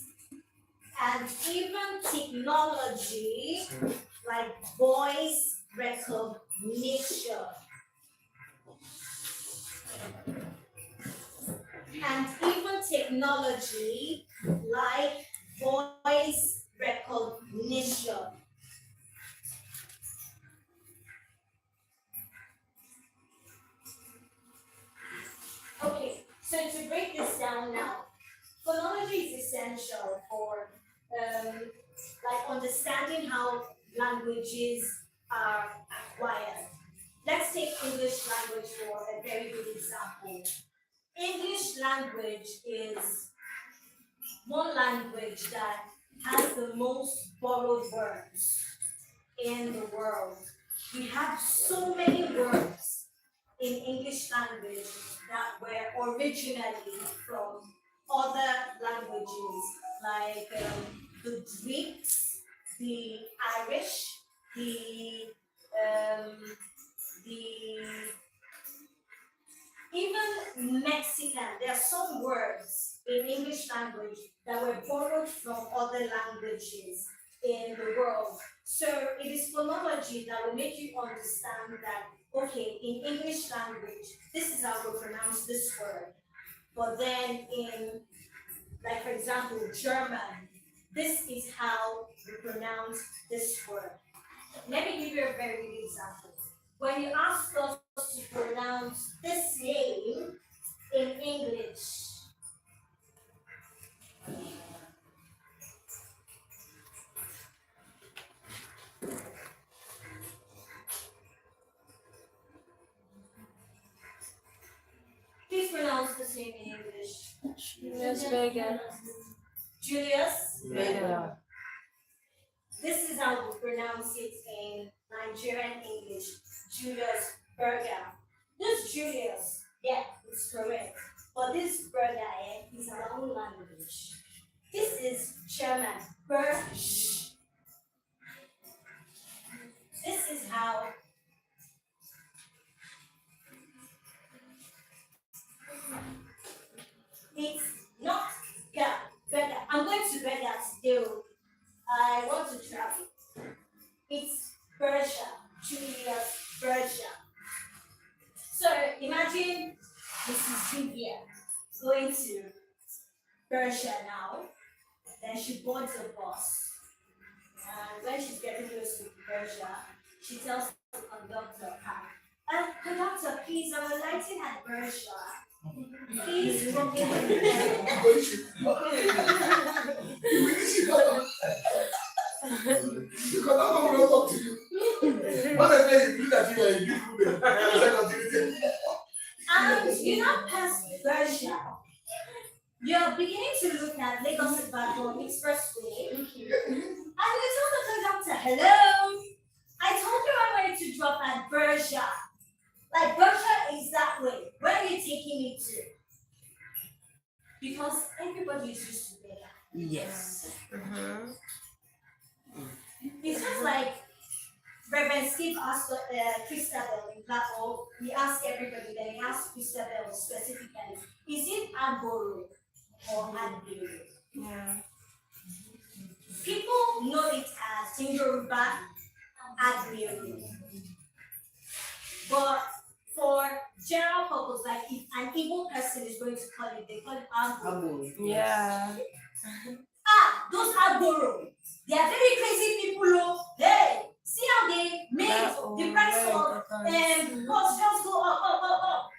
And even technology like voice recognition. And even technology like voice recognition. Okay, so to break this down now, phonology is essential for like understanding how languages are acquired. Let's take English language for a very good example. English language is one language that has the most borrowed words in the world. We have so many words in English language that were originally from other languages, like the Greeks, the Irish, um, the even Mexican. There are some words in English language that were borrowed from other languages in the world. So it is phonology that will make you understand that, okay, in English language, this is how we pronounce this word. But then in, like for example, German, this is how we pronounce this word. Let me give you a very good example. When you ask us to pronounce this name in English, please pronounce this name in English. Julius Vega. Julius. Vega. This is how we pronounce it in Nigerian English. Julius Berger. This Julius, yeah, it's correct. But this Berger is our own language. This is German. Bersch. This is how it's not Berger. I'm going to Berger still. I want to travel. It's Berger. Julius Berger. So imagine Mrs. Vivian going to Berger now. Then she boards a bus. And when she's getting close to Berger, she tells the conductor, conductor, please, I'm alighting at Berger. Please drop me at Because I'm not going to talk to you. What I say is, you that you are a good woman. And you're not past Berger. You're beginning to look at Lagos Ibadan Expressway. And you tell the conductor, hello, I told you I wanted to drop at Berger. Like Berger is that way. Where are you taking me to? Because everybody is used to Berger. Yes. Mm-hmm. It's just like Reverend Steve asked Christabel in Blackpool. He asked everybody, then he asked Christabel specifically, is it Agboro or Agbero? Yeah. People know it as in Yoruba, Agbero. But for general purpose, like if an Igbo person is going to call it, they call it Agboro. Yeah. Those Agboro, they are very crazy people. Oh. Hey, see how they make the price of costs just go up.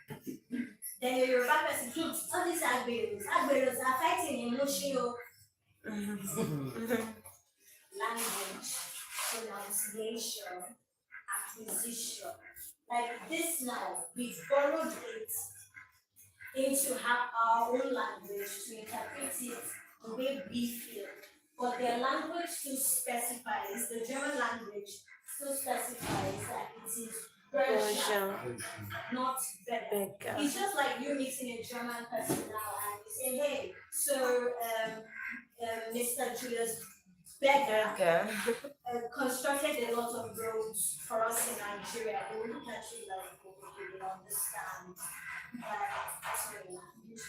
Then the Yoruba person, all these Agberos are fighting emotional language, pronunciation, acquisition. Like this now, we borrowed it into our own language to interpret it the way we feel. But their language still specifies, the German language still specifies that it is Persian, Version. not better. Becca. It's just like you meeting a German person now and you say, hey, so Mr. Julius Becker Becca. constructed a lot of roads for us in Nigeria. They will look at you like, okay, they understand that's not a language.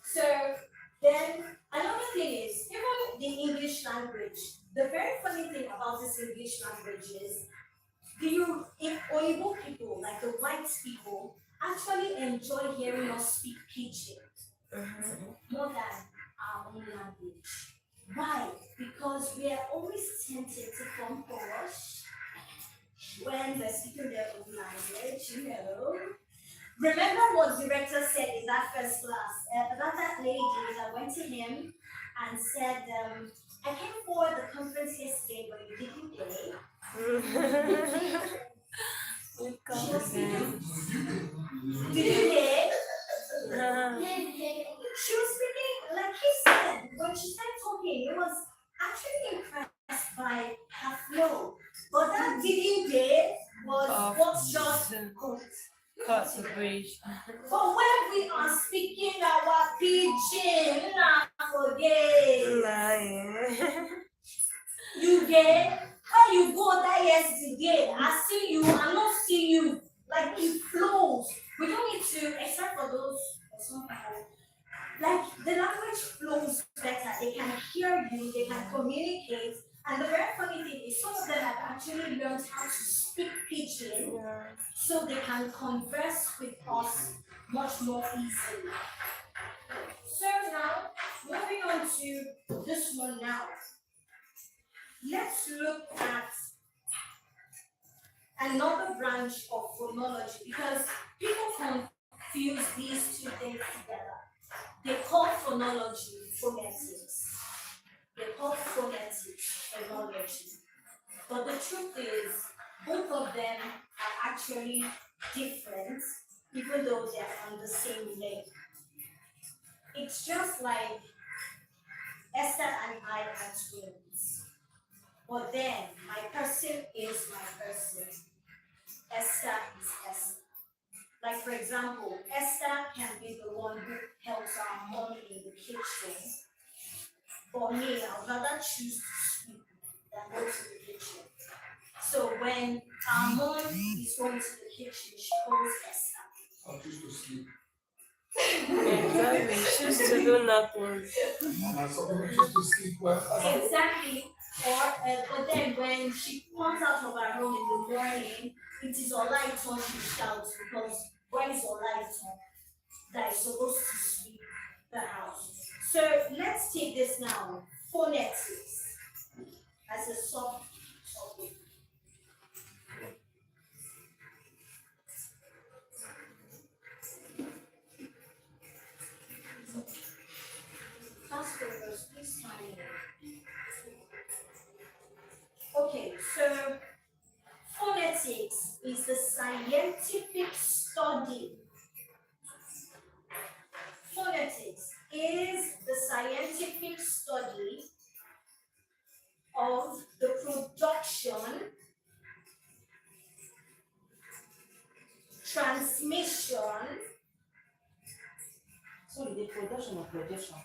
So then another thing is, even the English language, the very funny thing about this English language is if Oyibo people, like the white people, actually enjoy hearing us speak pidgin more than our own language. Why? Because we are always tempted to come Polish when they're speaking their own language, you know. Remember what director said in that first class about that lady that went to him and said, I came for the conference yesterday, but you didn't pay. She was speaking. Did you pay? She was speaking, like he said, when she started talking, it was actually impressed by her flow. But that didn't pay was what's just Cut the bridge. But when we are speaking our pidgin, not forget. You get how you go that yesterday. I see you, I not see you. Like it flows. We don't need to, except for those some people. Like the language flows better. They can hear you, they can communicate. And the very funny thing is some of them have actually learned how to speak pidgin so they can converse with us much more easily. So now, moving on to this one now. Let's look at another branch of phonology because people confuse these two things together. They call phonology phonetics. They call phonetics phonology. But the truth is, both of them are actually different, even though they're on the same name. It's just like Esther and I are twins. But then, my person is my person. Esther is Esther. Like, for example, Esther can be the one who helps our mom in the kitchen. For me, I'd rather choose to sweep than go to the kitchen. So when our mom is going to the kitchen, she calls Esther. I'll choose to sleep. Exactly. Choose to do nothing. And some people choose to sleep well. Exactly. But then when she comes out of her room in the morning, it is Olai's turn to shout because when it's Olai's turn, that is supposed to sweep the house. So let's take this now. Phonetics as a soft topic. Fast forward, please tell me. Okay, so phonetics is the scientific study. Phonetics is the scientific study of the production, transmission, Sorry, the production or projection.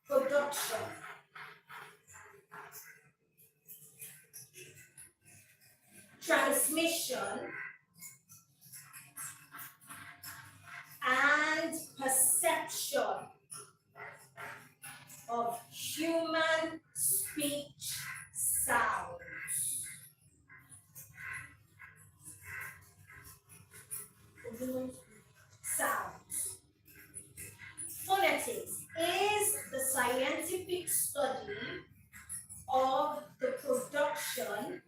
production, transmission, and perception of human speech sounds. Sounds. Phonetics is the scientific study of the production,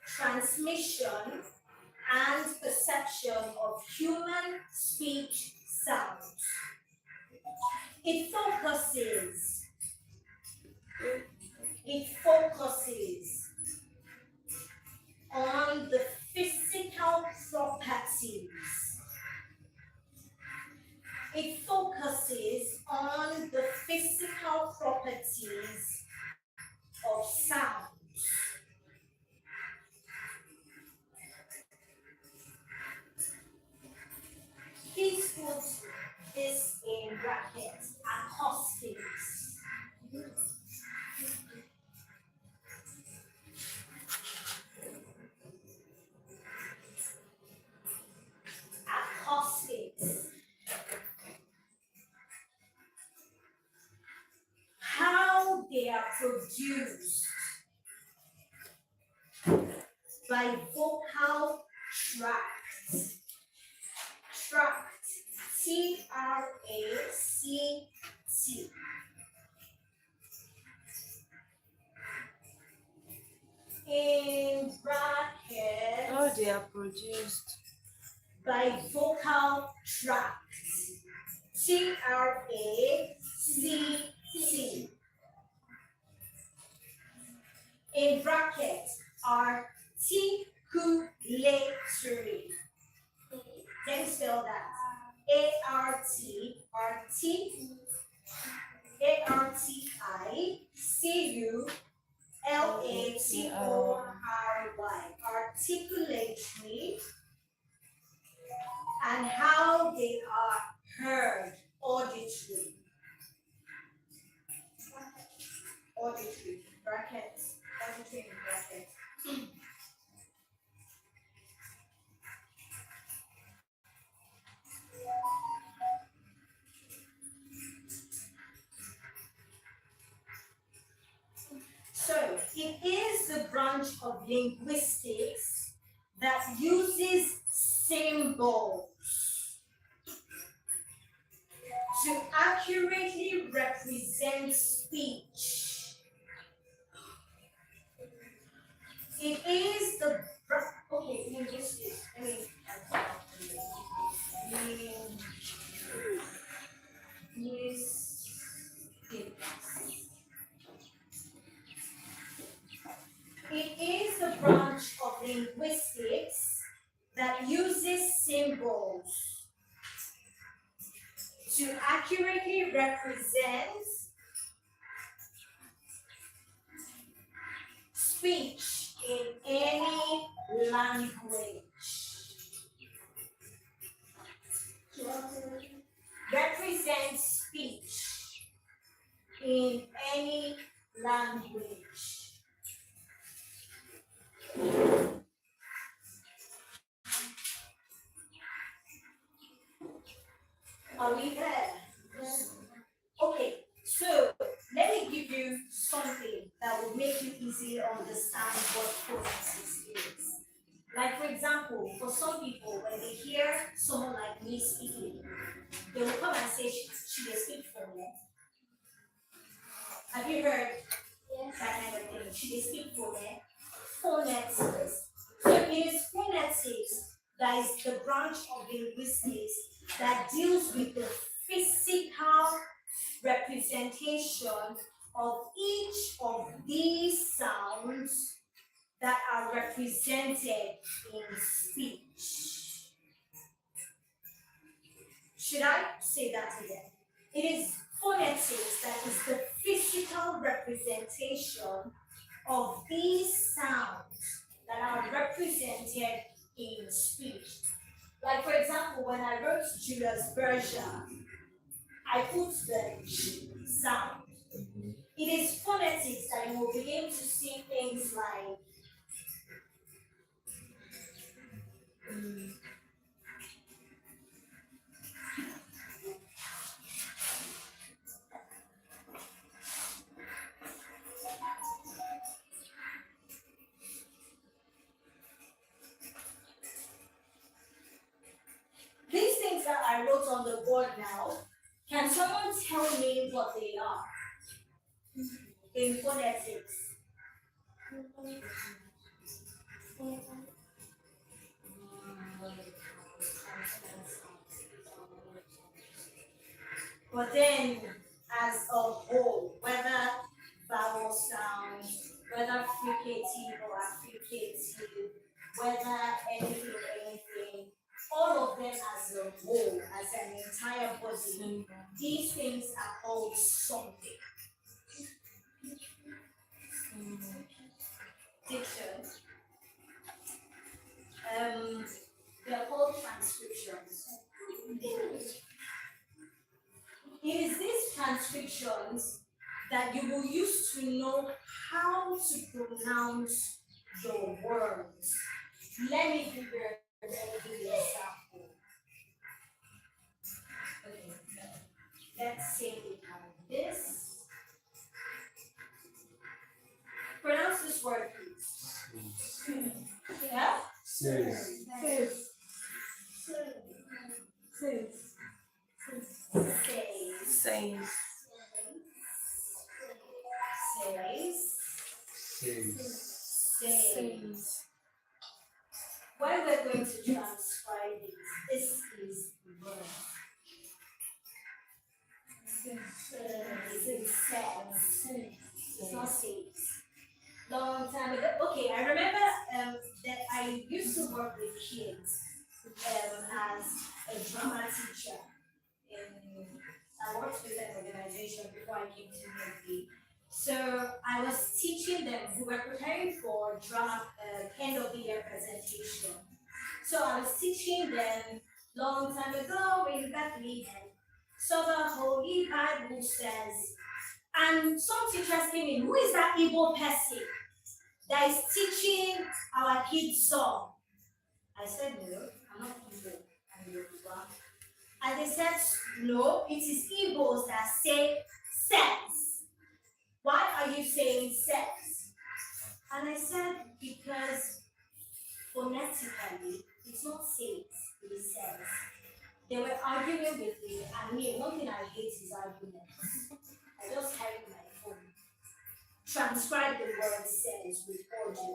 transmission, and perception of human speech sounds. It focuses on the physical properties. It focuses on the physical properties of sound. Please put this in brackets, acoustics. Acoustics. How they are produced by vocal tract. Tract. Tract. In brackets. How they are produced. By vocal tract. Tract. In brackets, articulatory. Let me spell that. Articulatory. Articulatory. And how they are heard. Auditory. Auditory. Brackets. Auditory in brackets. So, it is the branch of linguistics that uses symbols to accurately represent speech. It is the linguistics. It is the branch of linguistics that uses symbols to accurately represent speech in any language. Represent speech in any language. Are we there? Okay, so let me give you something that will make you easily understand what phonetics is. Like for example, for some people, when they hear someone like me speaking, they will come and say, "She will speak phonetics." Have you heard that kind of thing? She will speak phonetics. So it is phonetics that is the branch of linguistics that deals with the physical representation of each of these sounds that are represented in speech. Should I say that again? It is phonetics that is the physical representation of these sounds that are represented in speech. Like for example, when I wrote Julius Berger, I put the ch sound. It is phonetics that you will begin to see things like these things that I wrote on the board now. Can someone tell me what they are in phonetics? But then, as a whole, whether vowel sounds, whether fricative or affricative, weather, anything, all of them as a whole, as an entire body, these things are called something. Diction. They're called transcriptions. It is these transcriptions that you will use to know how to pronounce your words. Let me give you an example. Okay. Let's say we have this. Pronounce this word, please. Yeah? Says. Says. Says. Says. When we're going to transcribe it, this is word. It's not says. Long time ago. Okay, I remember that I used to work with kids as a drama teacher. I worked with an organization before I came to NegvTV. So I was teaching them, we were preparing for drama end of the year presentation. So I was teaching them long time ago in Bethlehem. So the Holy Bible says, and some teachers came in, who is that Igbo person that is teaching our kids song? I said, no, I'm not Igbo, I'm Yoruba. And they said, no, it is Igbos that say sex. Why are you saying sex? And I said, because phonetically, it's not sex, it is sex. They were arguing with me, and me, one thing I hate is arguments. I just carried my phone, transcribed the word says with audio,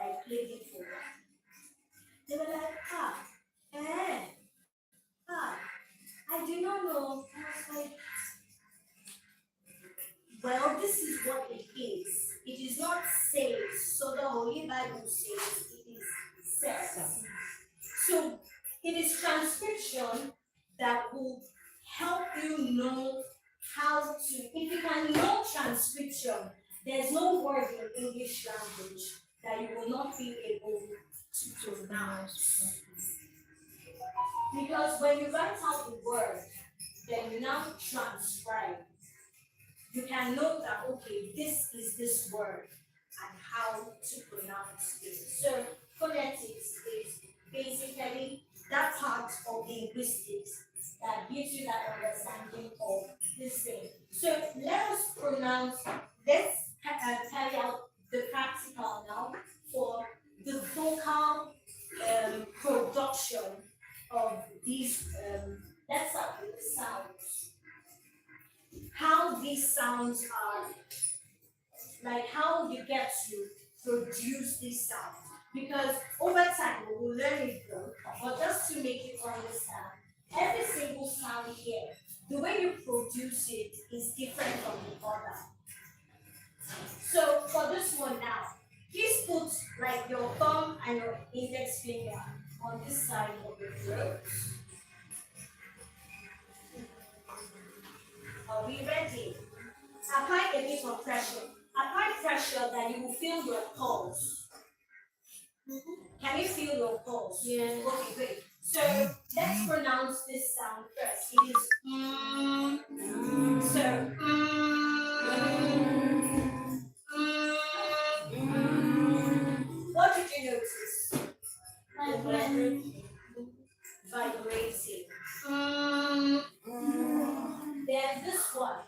and I played it for them. They were like, I do not know. I was like, well, this is what it is. It is not says. So the Holy Bible says it is says. So it is transcription that will help you know how to, if you can know transcription, there's no word in English language that you will not be able to pronounce. Because when you write out the word, then you now transcribe. You can know that, okay, this is this word and how to pronounce it. So phonetics is basically that part of linguistics that gives you that understanding of this thing. So let us pronounce, let's carry out the practical now for the vocal production of these, let's start with the sounds. How these sounds are, like how you get to produce these sounds. Because over time we will learn it though, but just to make you understand, every single sound here, the way you produce it is different from the other. So for this one now, please put like your thumb and your index finger on this side of your throat. Are we ready? Apply a bit of pressure. Apply pressure that you will feel your pulse. Can you feel your pulse? Yeah. Okay, great. So let's pronounce this sound first. It is So what did you notice? Vibrating. Then this one.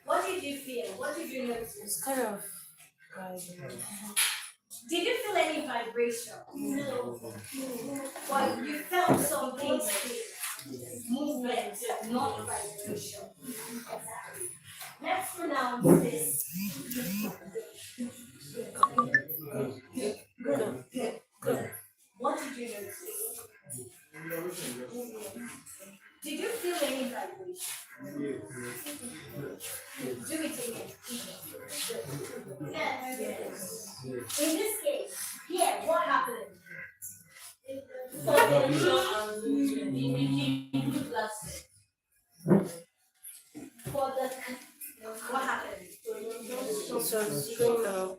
What did you feel? What did you notice? It's kind of Did you feel any vibration? No. But you felt something movement, not vibration. Exactly. Let's pronounce this. What did you notice? Did you feel any vibration? Do it again. In this case, here, what happened? Vibration and movement. It includes last For the what happened? So screen now.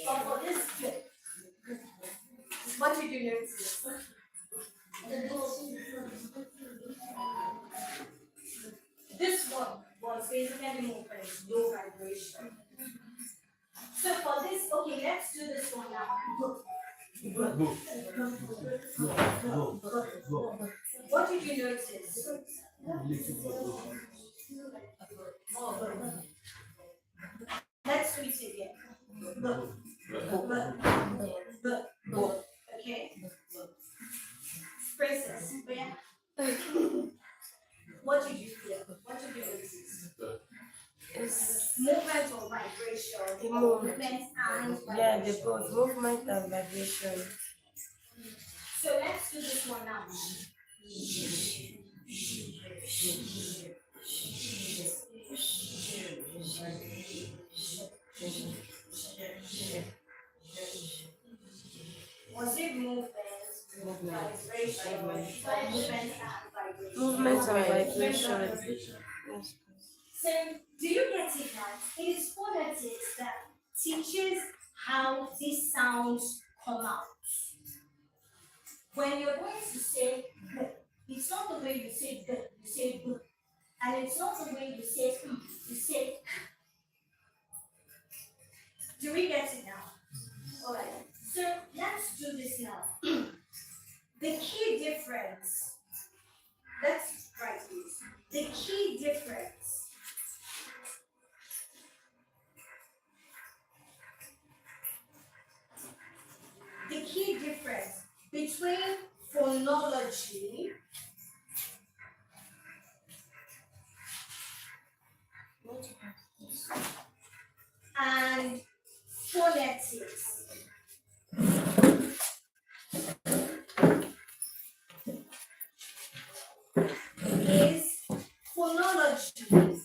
But for this clip, what did you notice? This one was basically movement, low vibration. So for this, okay, let's do this one now. What did you notice? Let's do it again. Okay. Princess, where? What did you feel? What did you notice? It's Movement or vibration? Movement. And yeah, vibration. they both movement and vibration. So let's do this one now. Was it movement, vibration, or movement and vibration? Movement and vibration. Yes. So, do you get it now? It is phonetics that teaches how these sounds come out. When you're going to say b, it's not the way you say b, you say b. And it's not the way you say you say k. Do we get it now? Alright. So let's do this now. The key difference. Let's write this. The key difference between phonology and phonetics is phonology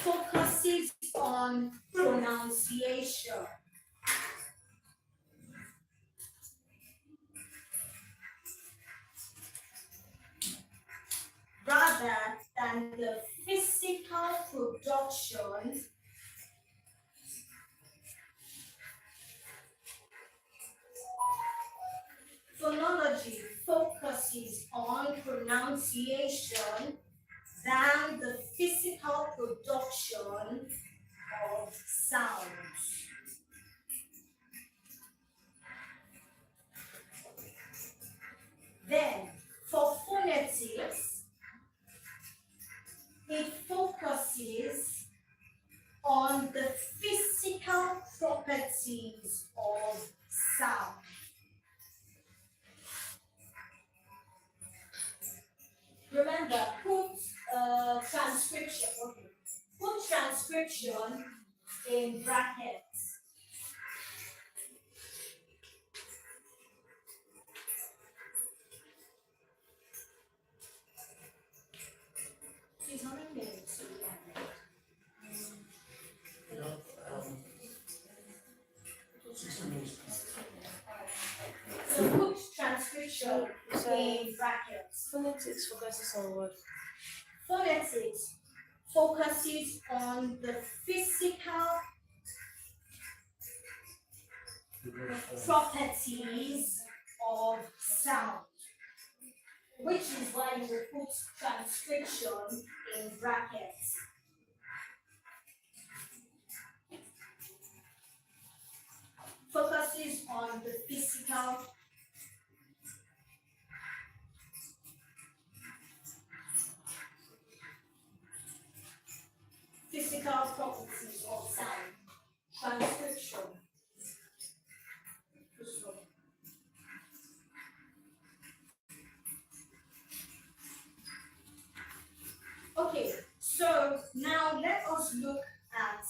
focuses on pronunciation. Rather than the physical production phonology focuses on pronunciation than the physical production of sounds. Then, for phonetics, it focuses on the physical properties of sound. Remember, put transcription. Okay. Put transcription in brackets. Please, how many minutes do we have? You know, 60 minutes. So put transcription in brackets. Phonetics focuses on what? Phonetics focuses on the physical properties of sound, which is why you will put transcription in brackets. Focuses on the physical properties of sound. Transcription. Okay, so now let us look at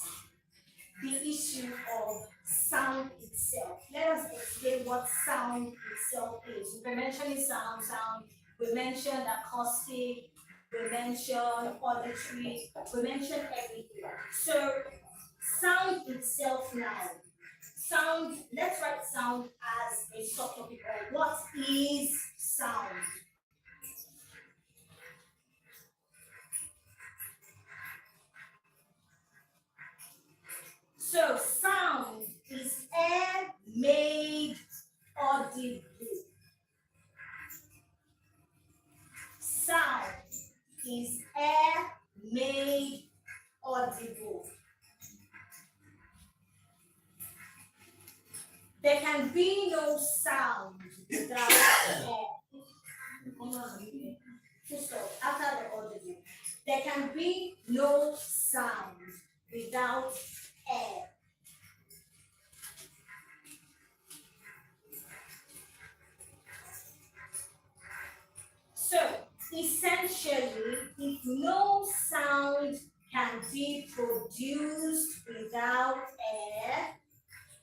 the issue of sound itself. Let us explain what sound itself is. We've been mentioning sound, we mentioned acoustic, we mention auditory, we mention everything. So sound itself now. Sound, let's write sound as a subtopic. What is sound? So sound is air made audible. Sound is air made audible. There can be no sound without air. So after the audible, there can be no sound without air. So essentially, if no sound can be produced without air,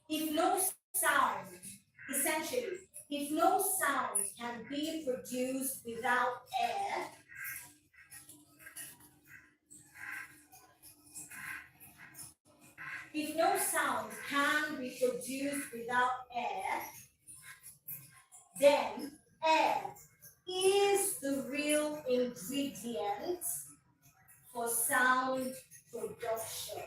if no sound, essentially, if no sound can be produced without air, if no sound can be produced without air, then air is the real ingredient for sound production.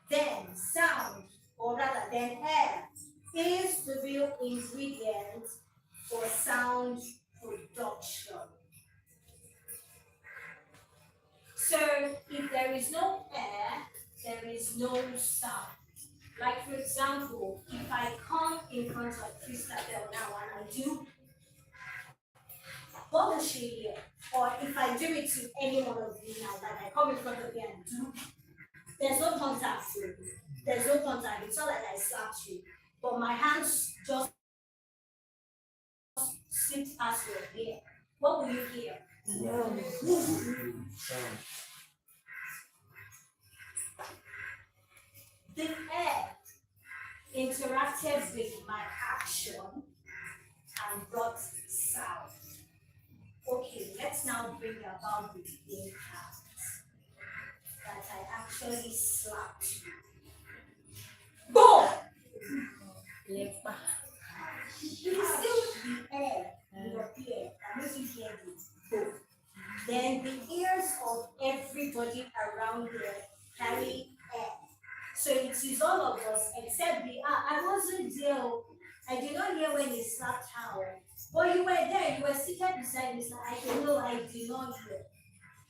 Then sound, or rather then air, is the real ingredient for sound production. So if there is no air, there is no sound. Like for example, if I come in front of Christabel now and I do, what will she hear? Or if I do it to any one of you now, like I come in front of you and do, there's no contact with you. There's no contact. It's not like I slapped you. But my hands just sit as your ear. What will you hear? Sound. The air interacted with my action and brought sound. Okay, let's now bring about the impact that I actually slapped you. Boom! You can still the air in your ear that makes you hear the boom. Then the ears of everybody around there carry air. So it is all of us except I wasn't there. I did not hear when he slapped her. But you were there, you were seated beside me. So I don't know, I did not hear.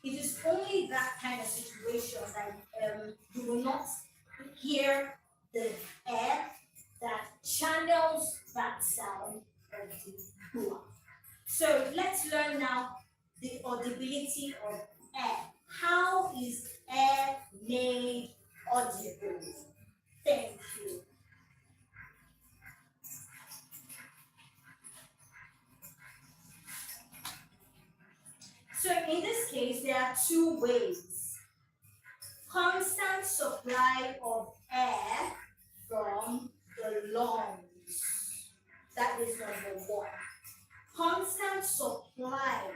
It is only that kind of situation that you will not hear the air that channels that sound of the boom. So let's learn now the audibility of air. How is air made audible? Thank you. So in this case, there are two ways. Constant supply of air from the lungs. That is number one. Constant supply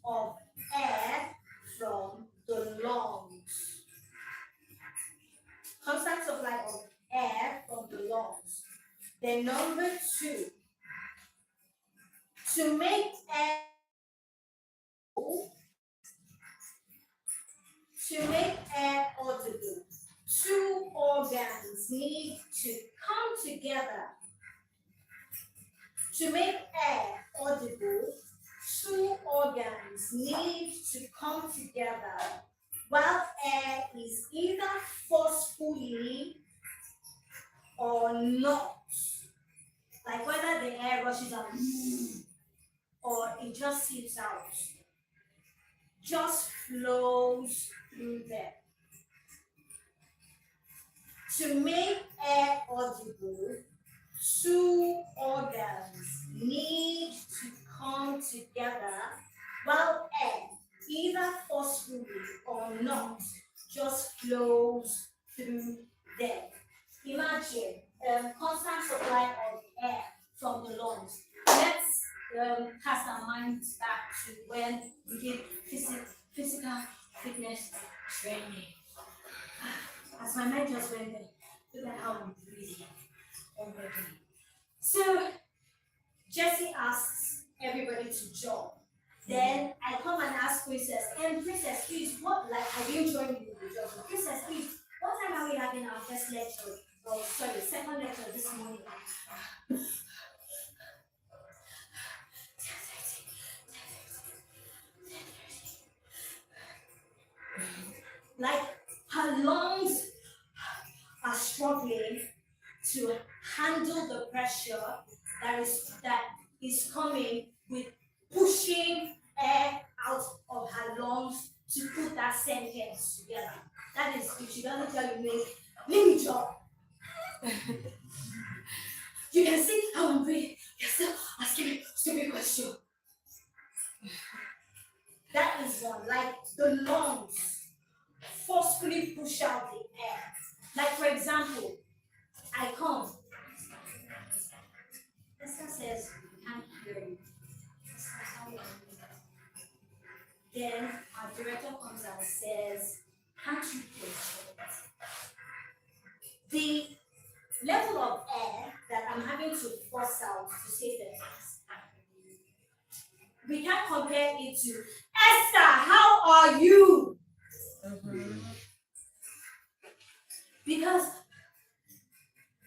of air from the lungs. Constant supply of air from the lungs. Then number two, to make air audible, two organs need to come together. To make air audible, two organs need to come together while air is either forcefully or not. Like whether the air rushes out or it just seeps out, just flows through them. To make air audible, two organs need to come together while air, either forcefully or not, just flows through them. Imagine constant supply of air from the lungs. Let's cast We did physical fitness training. As my mind just went there, look at how I'm breathing already. So Jesse asks everybody to jog. Then I come and ask Princess, and Princess, please, what, like, I didn't join you in the job. Princess, please, what time are we having our first lecture? Oh, sorry, second lecture this morning. Like, her lungs are struggling to handle the pressure that is coming with pushing air out of her lungs to put that sentence together. That is, if she doesn't tell you, let me drop. You can see how I'm breathing. You're still asking me stupid question. That is one. Like the lungs forcefully push out the air. Like for example, I come. Esther says, can't hear you. Then our director comes and says, can't you project? The level of air that I'm having to force out to say things, we can't compare it to Esther, how are you? Because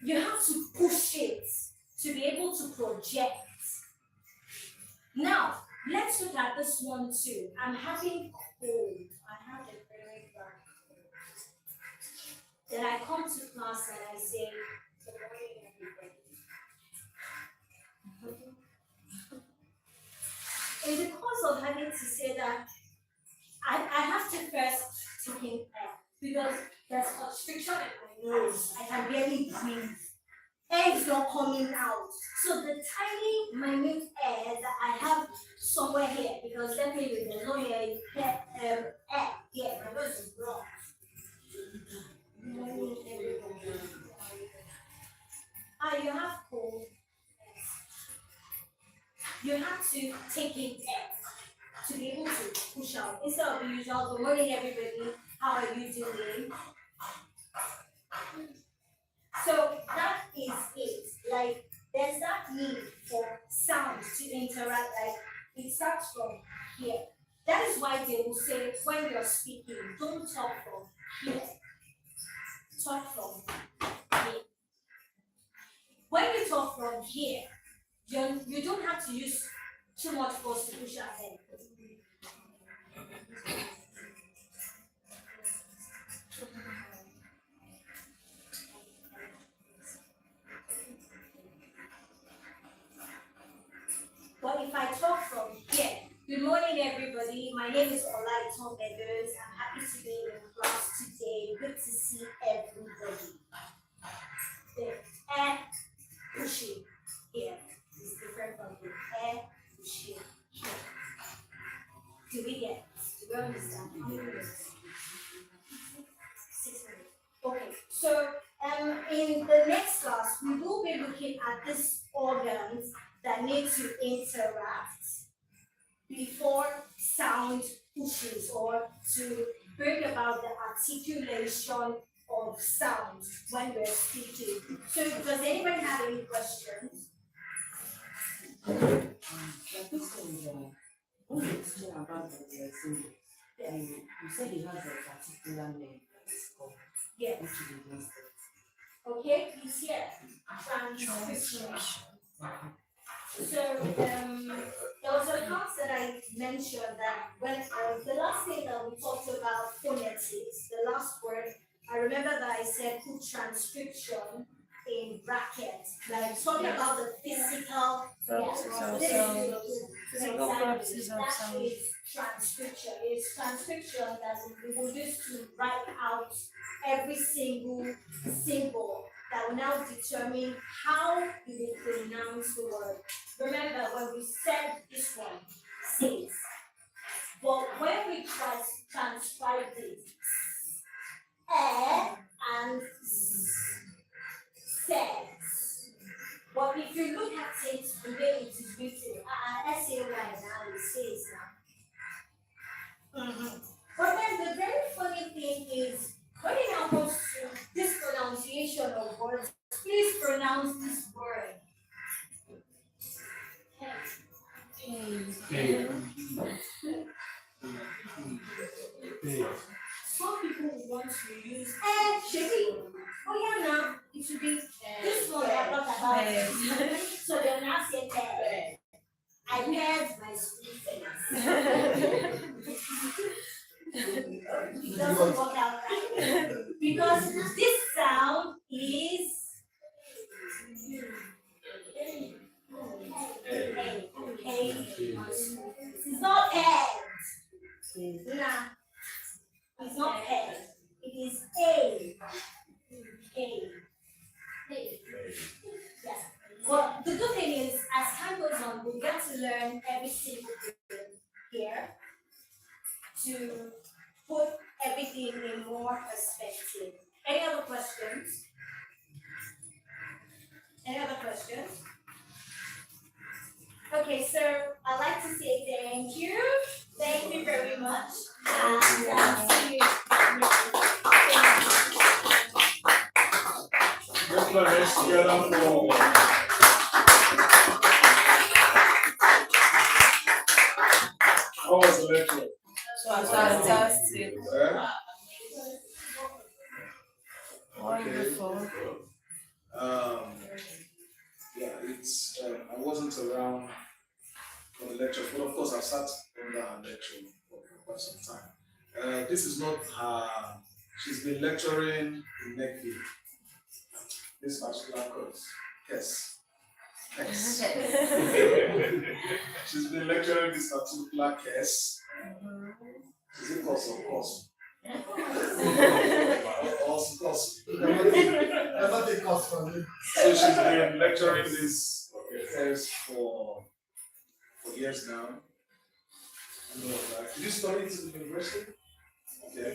you have to push it to be able to project. Now, let's look at this one too. I'm having cold. I have a very bad cold. Then I come to class and I say, good morning, everybody. In the course of having to say that, I have to first take in air because there's constriction in my nose. I can barely breathe. Air is not coming out. So the tiny, minute air that I have somewhere here, because definitely there's no air here, my nose is blocked. Morning, everybody. You have cold. You have to take in air to be able to push out. Instead of the usual, good morning, everybody. How are you doing? So that is it. Like, there's that need for sound to interact. Like, it starts from here. That is why they will say when you're speaking, don't talk from here. Talk from here. When you talk from here, you don't have to use too much force to push ahead. But if I talk from here, good morning everybody, my name is Olaiton Beggars. I'm happy to be in class today. Good to see everybody. The air pushing here is different from the air pushing here. Do we get? Do we understand? How many minutes? 6 minutes. Okay, so in the next class, we will be looking at these organs that need to interact before sound pushes or to bring about the articulation of sound when we're speaking. So does anybody have any questions? The question is, when you're teaching about the symbol, you said it has a particular name that is called. Yes. Which is the next Okay, he's here. Transcription. So there was a class that I mentioned that when the last thing that we talked about phonetics, the last word, I remember that I said put transcription in brackets, like talking about the physical Properties of that sound. is transcription. It's transcription that we will use to write out every single symbol that will now determine how you will pronounce the word. Remember when we said this one, says, but when we transcribe it, and says. But if you look at it the way it is written, SAY now, it says now. is when it comes to this pronunciation of words, please pronounce this word. Hey. Some people want to use shaking. Oh yeah, now it should be this one that I'm not about. So they'll now say pear. I paired my school face. It doesn't work out right because this sound is it's not head. Nah, it's not head. It is a. Yeah. But the good thing is, as time goes on, we get to learn every single thing here to put everything in more perspective. Any other questions? Any other questions? Okay, so I'd like to say thank you. Thank you very much. And see you. Let's get on forward. How was the lecture? Fantastic. Eh? Wonderful. Yeah, it's I wasn't around for the lecture, but of course I sat under her lecture for quite some time. This is not her. She's been lecturing in NegvTV. This particular course, yes. Yes. She's been lecturing this particular case. Is it course or course? Course. Never take course from me. So she's been lecturing this case for years now. Did you study it in the university? Okay.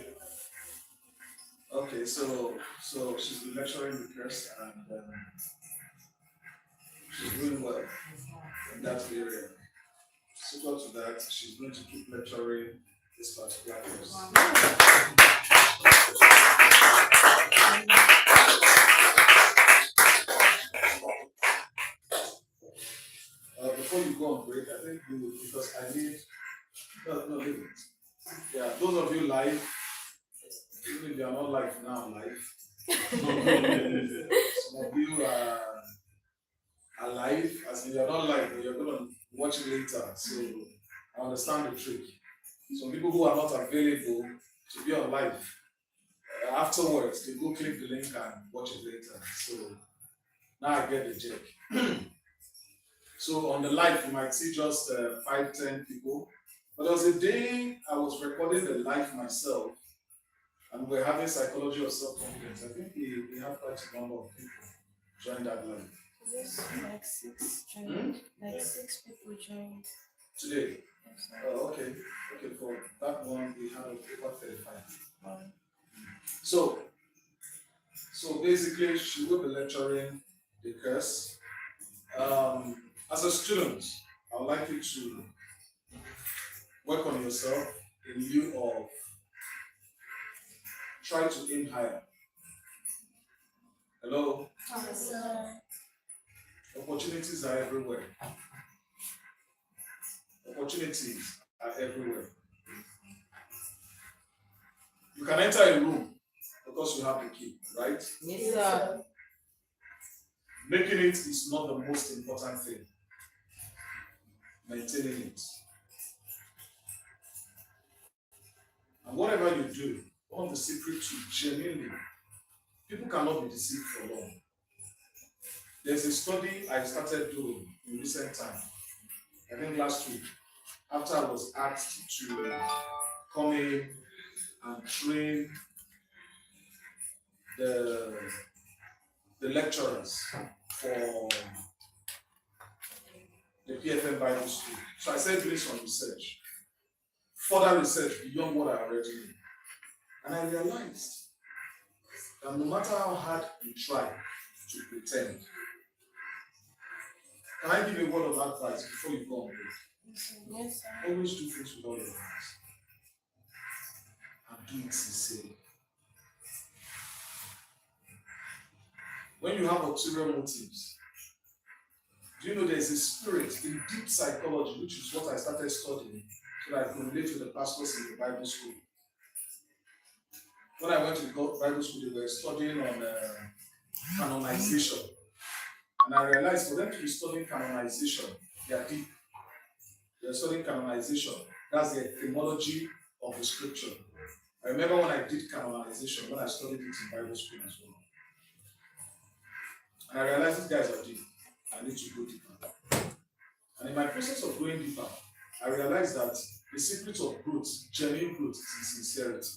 Okay, so she's been lecturing the course and she's doing well in that area. Similar to that, she's going to keep lecturing this particular course. Before you go on break, I think because I need no leave it. Yeah, those of you live, even if you are not live now, live. Some of you are live, as in you are not live, but you're going to watch it later. So I understand the trick. Some people who are not available to be on live, afterwards they go click the link and watch it later. So now I get the check. So on the live, you might see just 5-10 people. But there was a day I was recording the live myself, and we're having psychology of self-confidence. I think we have quite a number of people join that live. Yes, like 6 joined. Like 6 people joined. Today? Yes, Oh, okay. Okay, for that one, we have over 35. wow. So basically, she will be lecturing the course. As a student, I would like you to work on yourself in lieu of try to aim higher. Hello? Opportunities are everywhere. Opportunities are everywhere. You can enter a room because you have the key, right? Yes, sir. Making it is not the most important thing. Maintaining it. And whatever you do, want the secret to genuinely, people cannot be deceived for long. There's a study I started doing in recent time, I think last week, after I was asked to come in and train the lecturers for the PFM Bible School. So I started doing some research, further research beyond what I already knew. And I realized that no matter how hard you try to pretend, can I give you a word of advice before you go on break? Yes, sir. Always do things with all your heart and do it sincerely. When you have ulterior motives, do you know there's a spirit in deep psychology, which is what I started studying, so that I could relate to the pastors in the Bible school. When I went to the Bible school, they were studying on canonization. And I realized for them to be studying canonization, they are deep. They are studying canonization. That's the etymology of the scripture. I remember when I did canonization, when I studied it in Bible school as well. And I realized these guys are deep. I need to go deeper. And in my process of going deeper, I realized that the secret of growth, genuine growth, is in sincerity.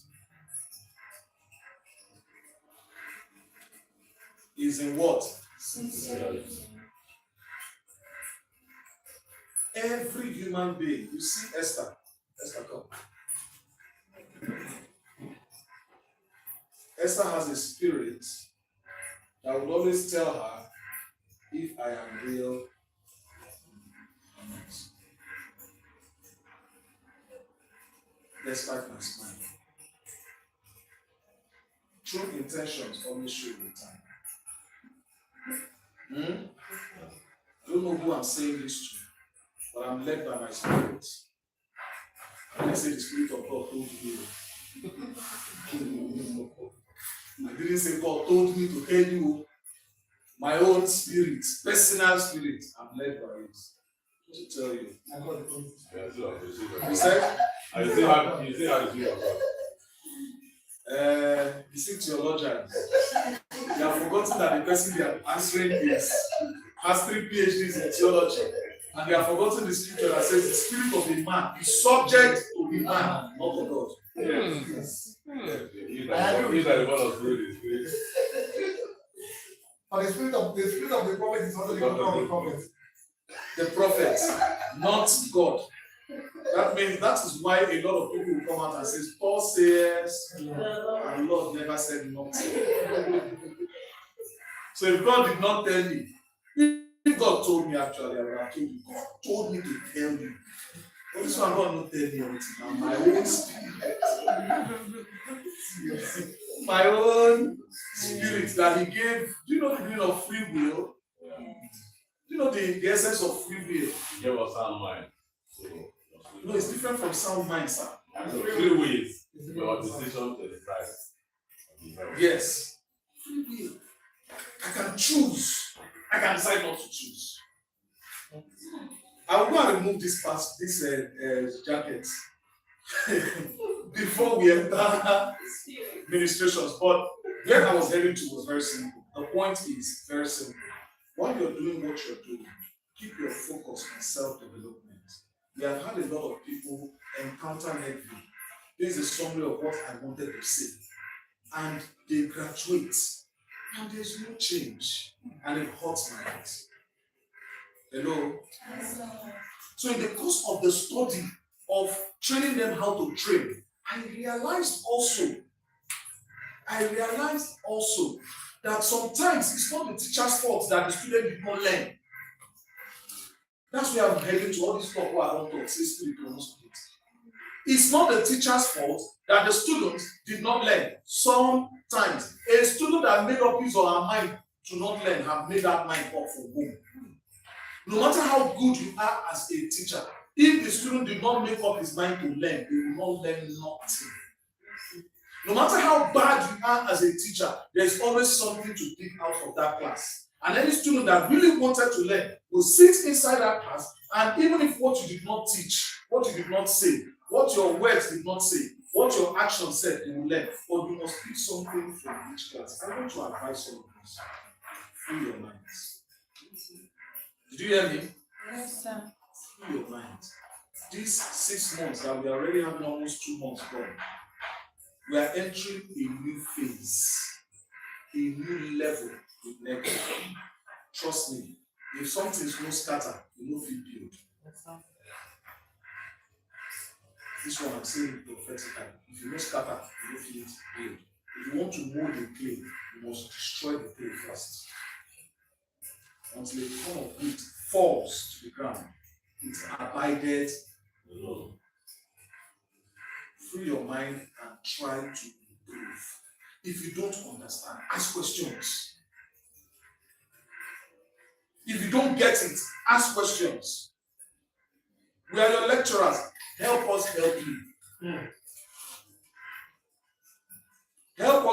Is in what? Sincerity. Every human being, you see Esther. Esther, come. Esther has a spirit that would always tell her if I am real or not. Despite my smile. True intentions always show the time. I don't know who I'm saying this to, but I'm led by my spirit. I didn't say the spirit of God told you. I didn't say God told me to tell you. My own spirit, personal spirit, I'm led by it to tell you. You said? You see how you see about. You see theologians. They have forgotten that the person they are answering has 3 PhDs in theology. And they have forgotten the scripture that says the spirit of a man is subject to the man, not to God. Yes. These are the one of spirit. And the spirit of the prophet is also the control of the prophet. The prophet, not God. That means that is why a lot of people will come out and say, Paul says, and Lord never said nothing. So if God did not tell me, if God told me actually, I would have told you, God told me to tell you. But this one, God not tell me anything. I'm my own spirit. My own spirit that He gave. Do you know the meaning of free will? Do you know the essence of free will? He gave us sound mind. So, No, it's different from sound mind, sir. so 3 ways. Your decision to decide. Yes. Free will. I can choose. I can decide not to choose. I will go and remove this jacket before we enter ministrations. But where I was heading to was very simple. The point is very simple. While you're doing what you're doing, keep your focus on self-development. We have had a lot of people encounter NegvTV. This is a summary of what I wanted to say. And they graduate, and there's no change. And it hurts my heart. Hello? So in the course of the study of training them how to train, I realized also that sometimes it's not the teacher's fault that the student did not learn. That's where I'm heading to all this talk where I don't talk, say spirit or no spirit. It's not the teacher's fault that the student did not learn. Sometimes a student that made up his or her mind to not learn have made that mind up for home. No matter how good you are as a teacher, if the student did not make up his mind to learn, they will not learn nothing. No matter how bad you are as a teacher, there's always something to pick out of that class. And any student that really wanted to learn will sit inside that class, and even if what you did not teach, what you did not say, what your words did not say, what your actions said, they will learn. But you must pick something from each class. I want to advise all of us. Free your minds. Did you hear me? Yes, sir. Free your mind. These 6 months that we are already having almost 2 months gone, we are entering a new phase, a new level with NegvTV. Trust me, if something is no scatter, you know feel build. This one I'm saying prophetically. If you no scatter, you know feel it build. If you want to mold the clay, you must destroy the clay first. Until a ton of wheat falls to the ground, it abided alone. Free your mind and try to improve. If you don't understand, ask questions. If you don't get it, ask questions. We are your lecturers. Help us help you. Help us.